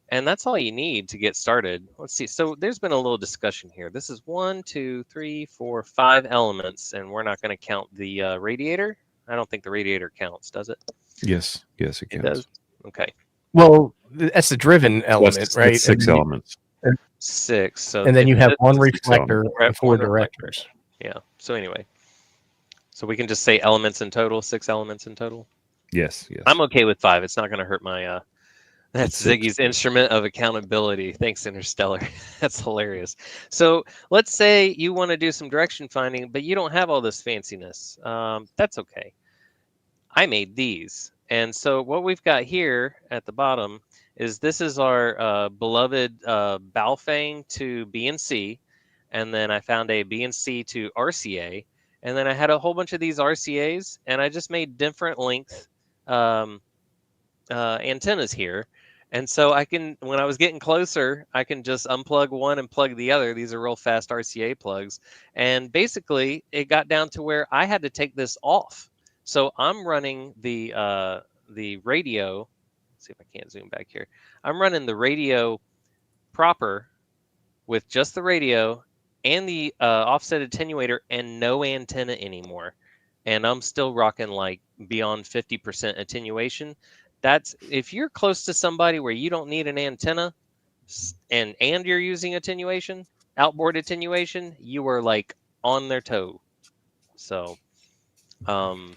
And that's all you need to get started. Let's see. So there's been a little discussion here. This is 1, 2, 3, 4, 5 elements. And we're not going to count the radiator. I don't think the radiator counts, does it? Yes, it counts. It does. Okay. Well, that's the driven element, right? That's 6 elements. 6. So and then you have 1 reflector and 4 directors. Yeah. So anyway, so we can just say elements in total, 6 elements in total. Yes. I'm okay with 5. It's not going to hurt my. That's Ziggy's instrument of accountability. Thanks, Interstellar. That's hilarious. So let's say you want to do some direction finding, but you don't have all this fanciness. That's okay. I made these. And so what we've got here at the bottom is this is our beloved Baofeng to BNC. And then I found a BNC to RCA. And then I had a whole bunch of these RCAs, and I just made different length antennas here. And so I can, when I was getting closer, I can just unplug one and plug the other. These are real fast RCA plugs. And basically, it got down to where I had to take this off. So I'm running the radio. Let's see if I can't zoom back here. I'm running the radio proper with just the radio and the offset attenuator and no antenna anymore. And I'm still rocking like beyond 50% attenuation. That's if you're close to somebody where you don't need an antenna and you're using attenuation, outboard attenuation, you are like on their toe. So I'm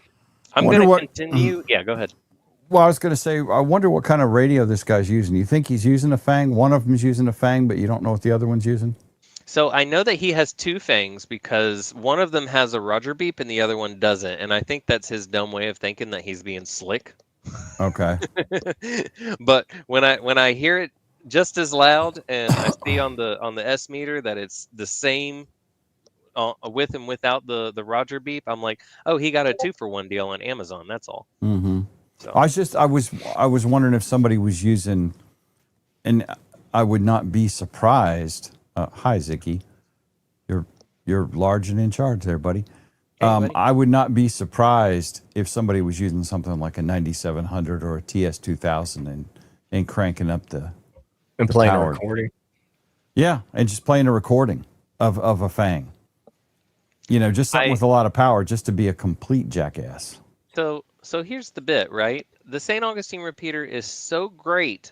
going to continue. Yeah, go ahead. Well, I was going to say, I wonder what kind of radio this guy's using. You think he's using a Fang? One of them's using a Fang, but you don't know what the other one's using? So I know that he has two fangs because one of them has a Roger beep and the other one doesn't, and I think that's his dumb way of thinking that he's being slick. Okay. But when I hear it just as loud, and I see on the S meter that it's the same with and without the Roger beep, I'm like, oh, he got a 2-for-1 deal on Amazon. That's all. Mm-hmm. So I was wondering if somebody was using, and I would not be surprised. Hi, Ziggy. You're large and in charge there, buddy. Hey, buddy. I would not be surprised if somebody was using something like a 9700 or a TS2000 and cranking up the playing power. a recording. Yeah, and just playing a recording of a Fang. You know, just something with a lot of power, just to be a complete jackass. So here's the bit, right? The St. Augustine repeater is so great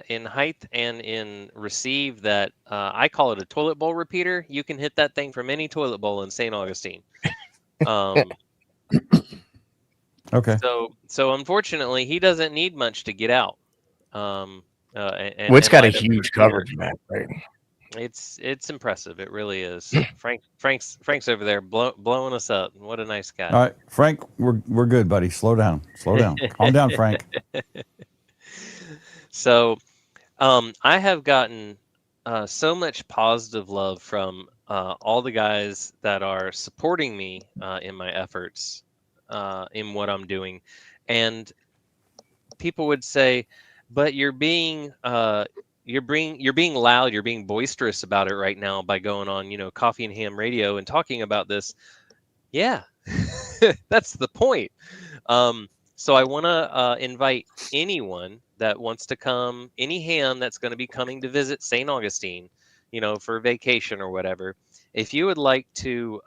in height and in receive that I call it a toilet bowl repeater. You can hit that thing from any toilet bowl in St. Augustine. Okay. So unfortunately, he doesn't need much to get out. It's got a huge coverage map, right? It's impressive. It really is. Frank's over there blowing us up. What a nice guy. All right, Frank, we're good, buddy. Slow down. Calm down, Frank. So, I have gotten so much positive love from all the guys that are supporting me in my efforts in what I'm doing, and people would say, "But you're being loud, you're being boisterous about it right now by going on, Coffee and Ham Radio and talking about this." Yeah, that's the point. So I want to invite anyone that wants to come, any ham that's going to be coming to visit St. Augustine, for vacation or whatever. If you would like to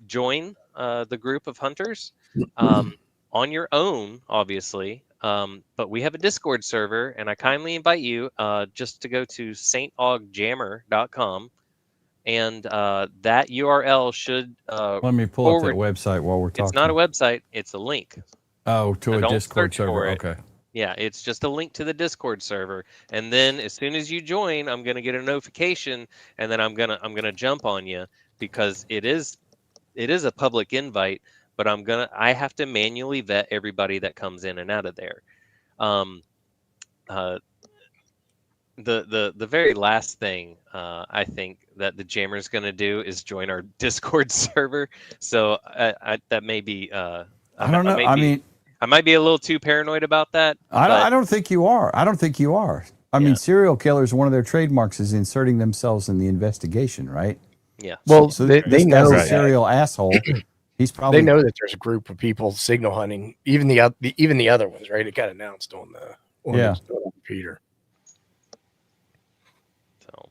join the group of hunters on your own, obviously. But we have a Discord server, and I kindly invite you just to go to staugljammer.com, and that URL should. Let me pull up that website while we're talking. It's not a website; it's a link. Oh, to a Discord server. It. Okay. Yeah, it's just a link to the Discord server, and then as soon as you join, I'm gonna get a notification, and then I'm gonna jump on you because it is a public invite. But I have to manually vet everybody that comes in and out of there. The very last thing I think that the Jammer is going to do is join our Discord server. So that may be. I don't know. I might be a little too paranoid about that. I don't think you are. I mean, serial killers, one of their trademarks is inserting themselves in the investigation, right? Yeah. Well, so they know a serial asshole. He's probably. They know that there's a group of people signal hunting, even the other ones, right? It got announced on the repeater. So.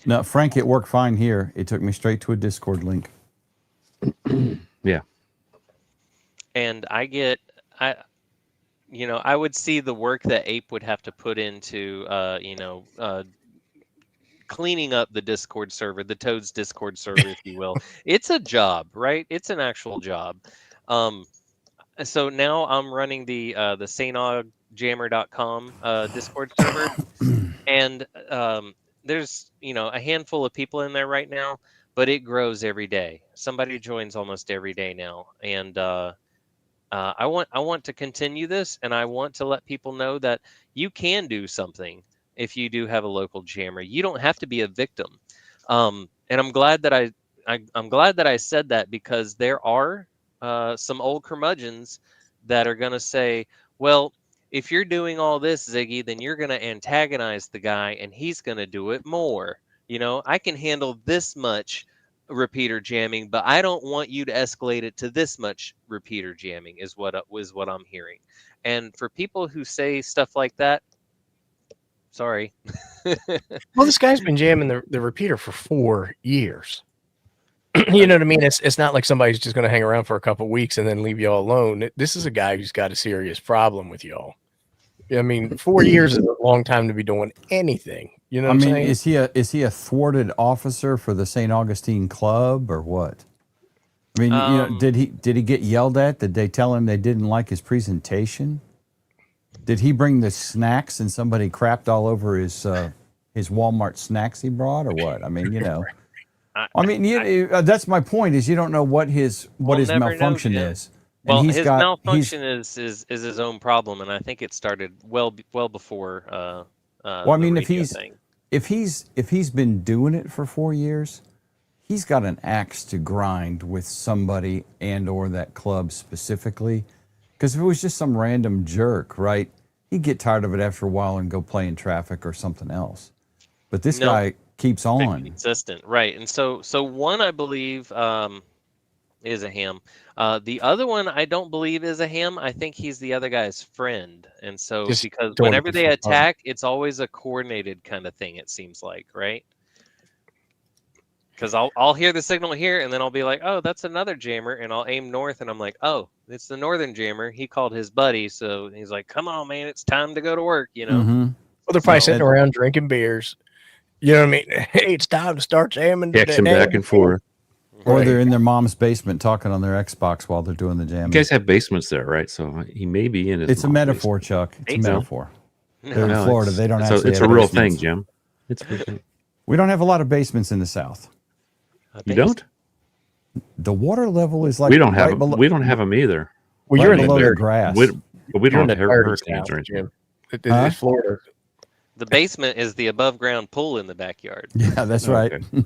No, Frank, it worked fine here. It took me straight to a Discord link. Yeah. And I would see the work that Ape would have to put into, cleaning up the Discord server, the Toads Discord server, if you will. It's a job, right? It's an actual job. So now I'm running the staugljammer.com Discord server, and there's a handful of people in there right now, but it grows every day. Somebody joins almost every day now, and I want to continue this, and I want to let people know that you can do something if you do have a local jammer. You don't have to be a victim. And I'm glad that I'm glad that I said that, because there are some old curmudgeons that are going to say, well, if you're doing all this, Ziggy, then you're going to antagonize the guy and he's going to do it more. I can handle this much repeater jamming, but I don't want you to escalate it to this much repeater jamming is what I'm hearing. And for people who say stuff like that, sorry. Well, this guy's been jamming the repeater for 4 years. You know what I mean? It's not like somebody's just going to hang around for a couple of weeks and then leave y'all alone. This is a guy who's got a serious problem with y'all. I mean, 4 years is a long time to be doing anything. You know what I'm saying? Is he a thwarted officer for the St. Augustine Club or what? I mean, did he get yelled at? Did they tell him they didn't like his presentation? Did he bring the snacks and somebody crapped all over his his Walmart snacks he brought, or what? I mean, I that's my point. Is you don't know what his We'll never know, malfunction Jim. is. Well, And his malfunction is his own problem, and I think it started well before. Well, I mean, the if radio thing. he's been doing it for 4 years, he's got an axe to grind with somebody and or that club specifically. Because if it was just some random jerk, right, he'd get tired of it after a while and go play in traffic or something else. But this guy keeps on. Consistent, right? And so one I believe is a ham. The other one I don't believe is a ham. I think he's the other guy's friend. And so Just because doing whenever it they for fun. attack, it's always a coordinated kind of thing. It seems like, right? Because I'll hear the signal here, and then I'll be like, oh, that's another jammer, and I'll aim north, and I'm like, oh, it's the northern jammer. He called his buddy, so he's like, come on, man, it's time to go to work, you know? Mhm. Well, they're probably sitting around drinking beers. You know what I mean? Hey, it's time to start jamming. Action back and forth. Or they're in their mom's basement talking on their Xbox while they're doing the You jamming. guys have basements there, right? So he may be in his. It's a mom's metaphor, basement. Chuck. It's a No. metaphor. No. They're in No, Florida. They don't it's actually It's have a real basements. thing, Jim. It's a real thing. We don't have a lot of basements in the South. You don't? The water level is like We don't have. below, We don't have them either. Well, you're in below the the dirt. grass. But we You're in don't the have dirty hurricanes South, or anything. Jim. Huh? It's Florida. The basement is the above ground pool in the backyard. Yeah, that's right. Okay.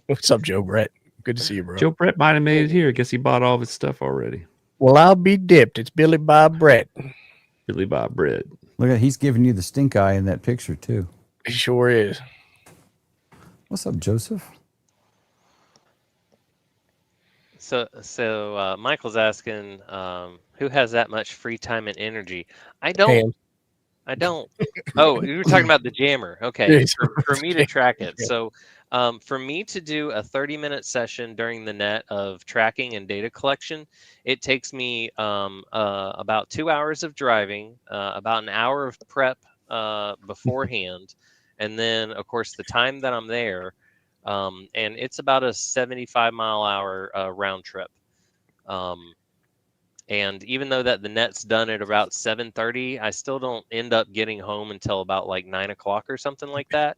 What's up, Joe Brett? Good to see you, bro. Joe Brett might have made it here. I guess he bought all of his stuff already. Well, I'll be dipped. It's Billy Bob Brett. Billy Bob Bread. Look at he's giving you the stink eye in that picture too. He sure is. What's up, Joseph? So Michael's asking, who has that much free time and energy? I don't. Ham. I don't. Oh, you were talking about the jammer. Okay, Yes. for me to track it. Yeah. So for me to do a 30-minute session during the net of tracking and data collection, it takes me about 2 hours of driving, about an hour of prep beforehand, and then, of course, the time that I'm there. And it's about a 75-mile-hour round trip. And even though that the net's done at about 7:30, I still don't end up getting home until about like 9 o'clock or something like that.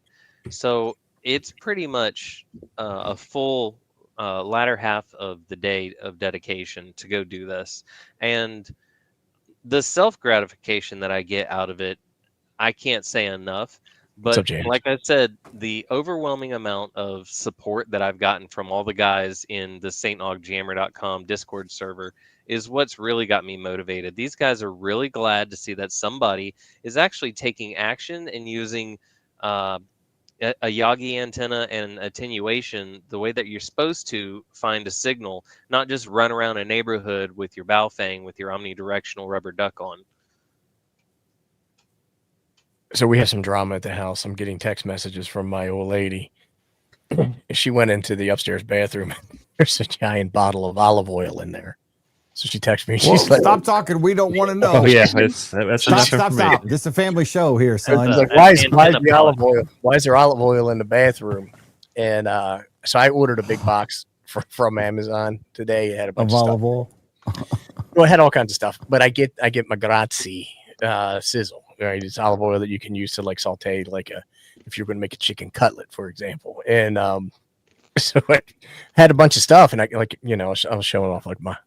So it's pretty much a full latter half of the day of dedication to go do this. And the self-gratification that I get out of it, I can't say enough. What's But up, James? like I said, the overwhelming amount of support that I've gotten from all the guys in the StAugJammer.com Discord server is what's really got me motivated. These guys are really glad to see that somebody is actually taking action and using a Yagi antenna and attenuation the way that you're supposed to find a signal, not just run around a neighborhood with your Baofeng with your omnidirectional rubber duck on. So we have some drama at the house. I'm getting text messages from my old lady. She went into the upstairs bathroom. There's a giant bottle of olive oil in there. So she texted me. Well, She's like, stop talking. We don't want to know. Oh yeah, that's Stop, enough stop, information. stop. This is a family show here, son. She's like, why is the olive oil? Why is there olive oil in the bathroom? And so I ordered a big box from Amazon today. It had a bunch Of of olive stuff. oil. Well, it had all kinds of stuff, but I get my Grazie sizzle. Right, it's olive oil that you can use to like saute, like if you're going to make a chicken cutlet, for example. And so I had a bunch of stuff, and I was showing off like my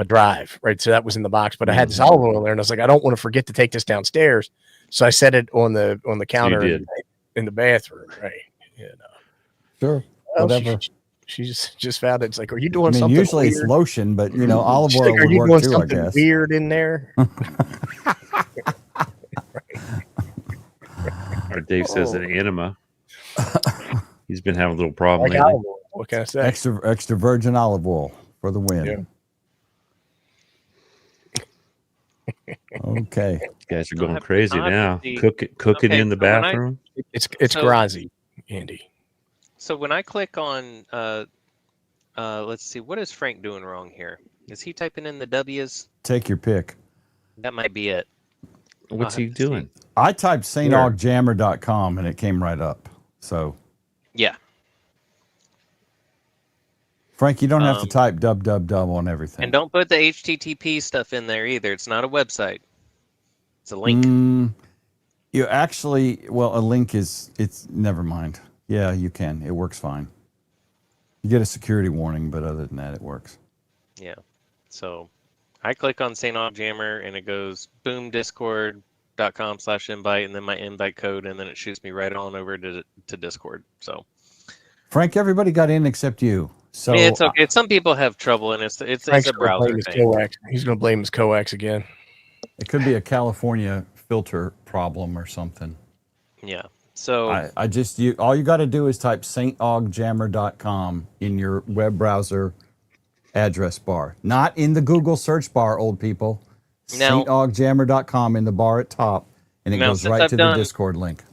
drive, right? So that was in the box, but I had this olive oil there, and I was like, I don't want to forget to take this downstairs, so I set it on the counter in the bathroom, right? Sure, Well, whatever. She just found it. It's like, are you doing I mean, something? usually weird? it's lotion, but olive She's oil like, are would you work doing too, I something guess. weird in there? Or Dave says an enema. He's been having a little problem Like lately. olive oil. What can I say? Extra virgin olive oil for the win. Yeah. Okay. You guys are going crazy now. obviously- Cook it Okay, in the so when I- bathroom. It's So- Grazie, Andy. So when I click on, let's see, what is Frank doing wrong here? Is he typing in the W's? Take your pick. That might be it. What's I'll he have to see. doing? I typed StAugJammer.com and it came right up. So, Yeah. Frank, you don't have to Um, type www on everything. And don't put the HTTP stuff in there either. It's not a website. It's a link. You actually, well, a link it's never mind. Yeah, you can. It works fine. You get a security warning, but other than that, it works. Yeah. So I click on St. Aug Jammer and it goes boom discord.com/invite and then my invite code and then it shoots me right on over to Discord. So Frank, everybody got in except you. So yeah, it's okay. Some people have trouble and it's Frank's a gonna blame browser his thing. coax. He's going to blame his coax again. it could be a California filter problem or something. Yeah. So I just all you got to do is type staugjammer.com in your web browser address bar, not in the Google search bar, old people. Now- staugjammer.com in the bar at top, and it Now, goes since right I've to done- the Discord link.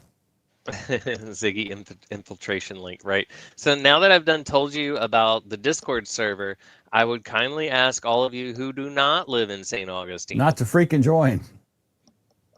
Ziggy infiltration link, right? So now that I've told you about the Discord server, I would kindly ask all of you who do not live in St. Augustine. Not to freaking join.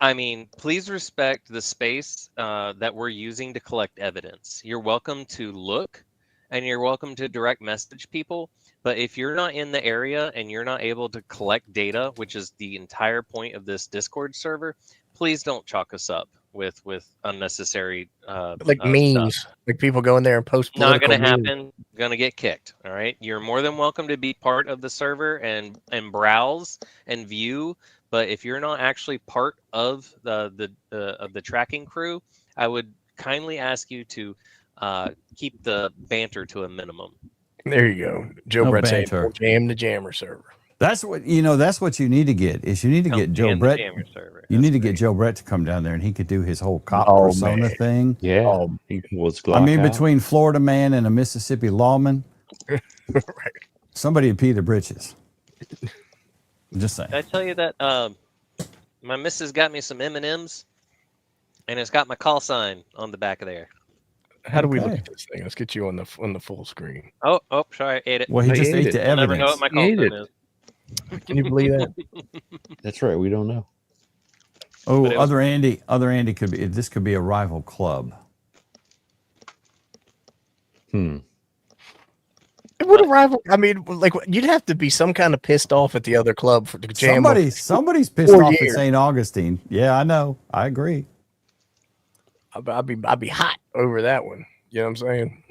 I mean, please respect the space that we're using to collect evidence. You're welcome to look and you're welcome to direct message people. But if you're not in the area and you're not able to collect data, which is the entire point of this Discord server, please don't chalk us up with unnecessary Memes. stuff. Like people go in there and post Not political going to memes. happen. Going to get kicked. All right. You're more than welcome to be part of the server and browse and view. But if you're not actually part of the tracking crew, I would kindly ask you to keep the banter to a minimum. There you go. Joe No Brett saying, banter. "Don't jam the jammer server." That's what That's what you need to get. Is you need to get Joe And the Brett. jammer server. You That's need to great. get Joe Brett to come down there, and he could do his whole cop Oh, persona man. thing. Yeah. Oh, He pulls I mean, Glock out. between Florida man and a Mississippi lawman, right. somebody would pee their britches. I'm just saying. Did I tell you that my missus got me some M&Ms, and it's got my call sign on the back of there. How do we look Okay. at this thing? Let's get you on the full screen. Oh, sorry, I ate it. Well, he I just ate ate it. the I'll never know evidence. what my call Ate sign it. is. Can you believe that? That's right. We don't know. Oh, But it was- other Andy could be. This could be a rival club. It would rival. I mean, like you'd have to be some kind of pissed off at the other club for to jam. Somebody's pissed 4 off at years. St. Augustine. Yeah, I know. I agree. I'd be hot over that one. You know what I'm saying?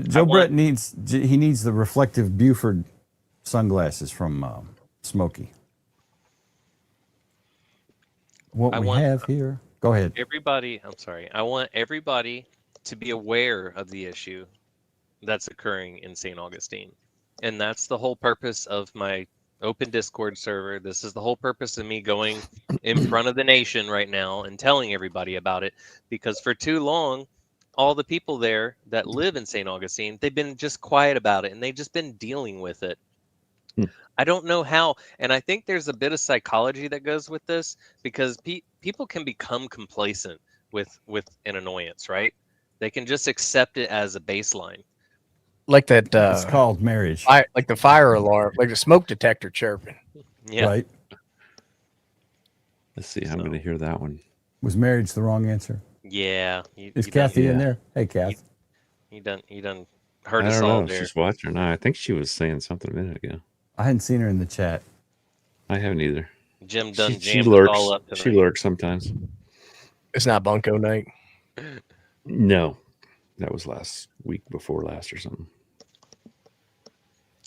Joe Brett needs the reflective Buford sunglasses from Smokey. What I we want- have here. Go ahead. I want everybody to be aware of the issue that's occurring in St. Augustine. And that's the whole purpose of my open Discord server. This is the whole purpose of me going in front of the nation right now and telling everybody about it. Because for too long, all the people there that live in St. Augustine, they've been just quiet about it and they've just been dealing with it. I don't know how. And I think there's a bit of psychology that goes with this because people can become complacent with an annoyance, right? They can just accept it as a baseline. Like that. It's called marriage. Like the fire alarm, like the smoke detector chirping. Yeah. Right? Let's see. I'm going to hear that one. Was marriage the wrong answer? Yeah. Is Kathy in there? Hey, Kath. You done heard I us don't all know if there. she's watching or not. I think she was saying something a minute ago. I hadn't seen her in the chat. I haven't either. Jim done She jammed us lurks. all up tonight. She lurks sometimes. It's not bunko night. No, that was last week before last or something.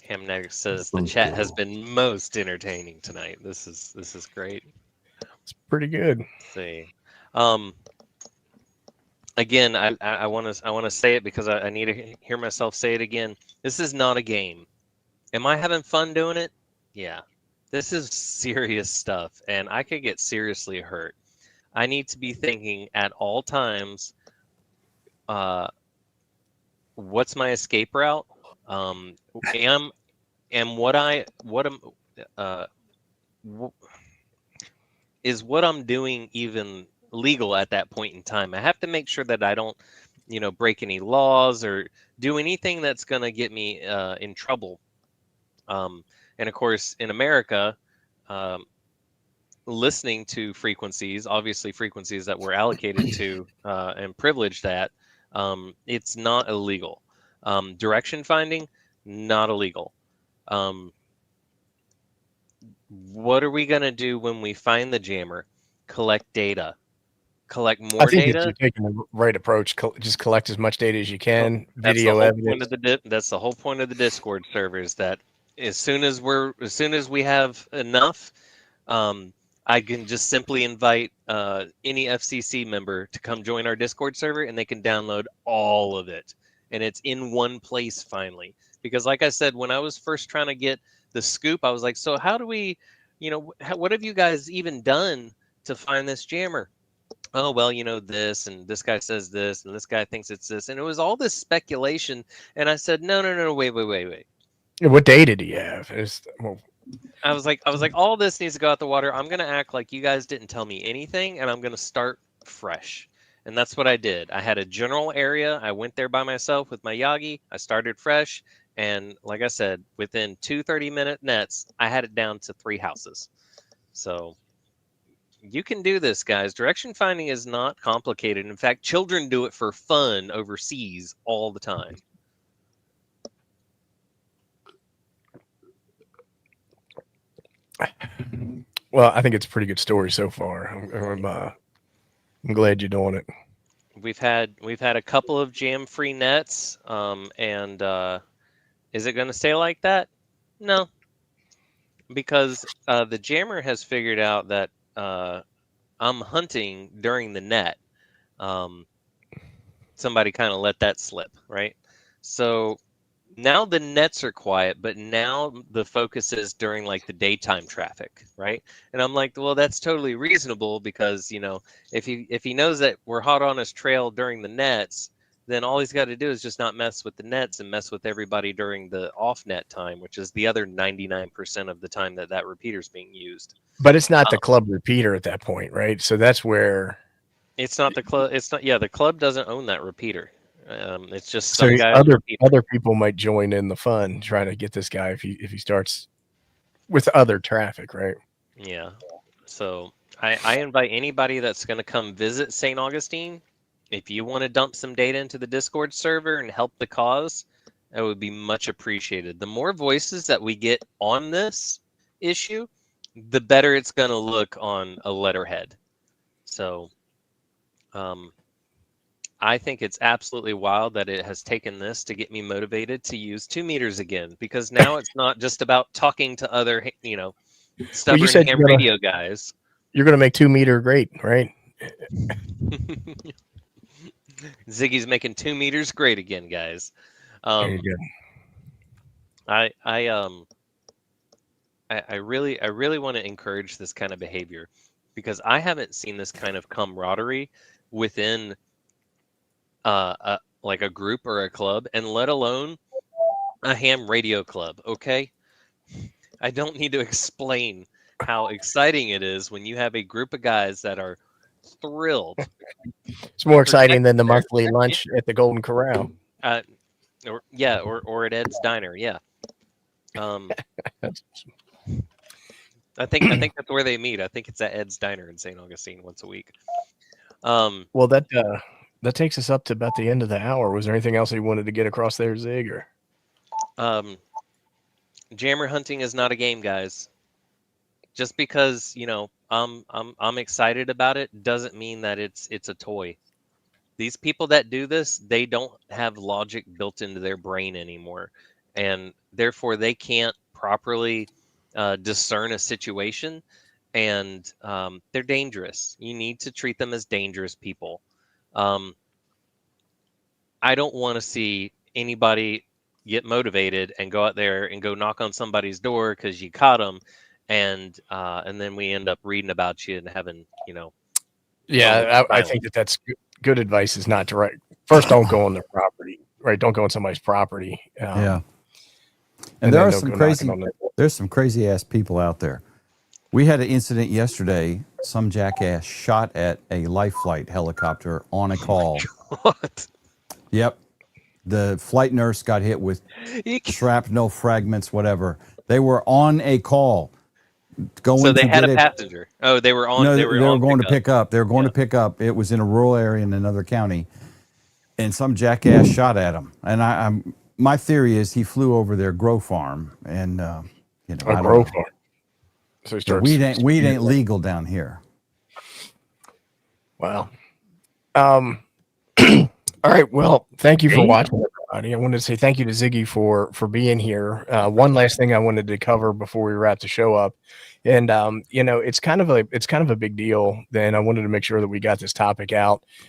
Hamnetic says the chat has been most entertaining tonight. This is great. It's pretty good. Let's see. Again, I want to say it because I need to hear myself say it again. This is not a game. Am I having fun doing it? Yeah. This is serious stuff, and I could get seriously hurt. I need to be thinking at all times, what's my escape route? Is what I'm doing even legal at that point in time? I have to make sure that I don't, break any laws or do anything that's going to get me in trouble. And of course, in America, listening to frequencies, obviously frequencies that we're allocated to and privileged at, it's not illegal. Direction finding, not illegal. What are we going to do when we find the jammer? collect data, collect I more think if data. you're taking the right approach, just collect as much data as you can, That's video the whole evidence. point of that's the whole point of the Discord server, is that as soon as we have enough, I can just simply invite any FCC member to come join our Discord server, and they can download all of it, and it's in one place finally. Because, like I said, when I was first trying to get the scoop, I was like, so how do we, what have you guys even done to find this jammer? Oh, well, this, and this guy says this, and this guy thinks it's this, and it was all this speculation. And I said, no, wait. Yeah, what data do you have? I was like, all this needs to go out the water. I'm gonna act like you guys didn't tell me anything, and I'm gonna start fresh. And that's what I did. I had a general area. I went there by myself with my Yagi. I started fresh, and like I said, within 2 30-minute nets, I had it down to 3 houses. So you can do this, guys. Direction finding is not complicated. In fact, children do it for fun overseas all the time. Well, I think it's a pretty good story so far. I'm glad you're doing it. We've had a couple of jam-free nets, and is it going to stay like that? No, because the jammer has figured out that I'm hunting during the net. Somebody kind of let that slip, right? So now the nets are quiet, but now the focus is during like the daytime traffic, right? And I'm like, well, that's totally reasonable, because if he knows that we're hot on his trail during the nets, then all he's got to do is just not mess with the nets and mess with everybody during the off net time, which is the other 99% of the time that repeater's being used. But it's not the club repeater at that point, right? So that's where it's not the club. It's not. Yeah, the club doesn't own that repeater. It's just so some guy. Other people might join in the fun trying to get this guy if he starts with other traffic, right? Yeah. So I invite anybody that's going to come visit St. Augustine. If you want to dump some data into the Discord server and help the cause, that would be much appreciated. The more voices that we get on this issue, the better it's going to look on a letterhead. So I think it's absolutely wild that it has taken this to get me motivated to use 2 meters again, because now it's not just about talking to other, stubborn ham radio guys. You're going to make 2 meter great, right? Ziggy's making 2 meters great again, guys. There you go. I really want to encourage this kind of behavior, because I haven't seen this kind of camaraderie within like a group or a club, and let alone a ham radio club. Okay, I don't need to explain how exciting it is when you have a group of guys that are thrilled. It's more exciting than the monthly lunch at the Golden Corral. Or at Ed's Diner. Yeah. I think that's where they meet. I think it's at Ed's Diner in St. Augustine once a week. Well, that takes us up to about the end of the hour. Was there anything else you wanted to get across there, Zig? Or jammer hunting is not a game, guys. Just because I'm excited about it doesn't mean that it's a toy. These people that do this, they don't have logic built into their brain anymore, and therefore they can't properly discern a situation, and they're dangerous. You need to treat them as dangerous people. I don't want to see anybody get motivated and go out there and go knock on somebody's door because you caught them, and then we end up reading about you and having Yeah, I think that's good advice. Is not to first don't go on their property, right? Don't go on somebody's property. Yeah. And there are there's some crazy ass people out there. We had an incident yesterday. Some jackass shot at a life flight helicopter on a call. What? Yep. The flight nurse got hit with shrapnel fragments, whatever. They were on a call. So they had a passenger. Oh, they were on. No, they were going to pick up. They were going to pick up. It was in a rural area in another county, and some jackass shot at him. And my theory is he flew over their grow farm, and a grow farm. So weed ain't legal down here. Wow. All right. Well, thank you for watching, everybody. I wanted to say thank you to Ziggy for being here. One last thing I wanted to cover before we wrap the show up, and you know, it's kind of a big deal. Then I wanted to make sure that we got this topic out.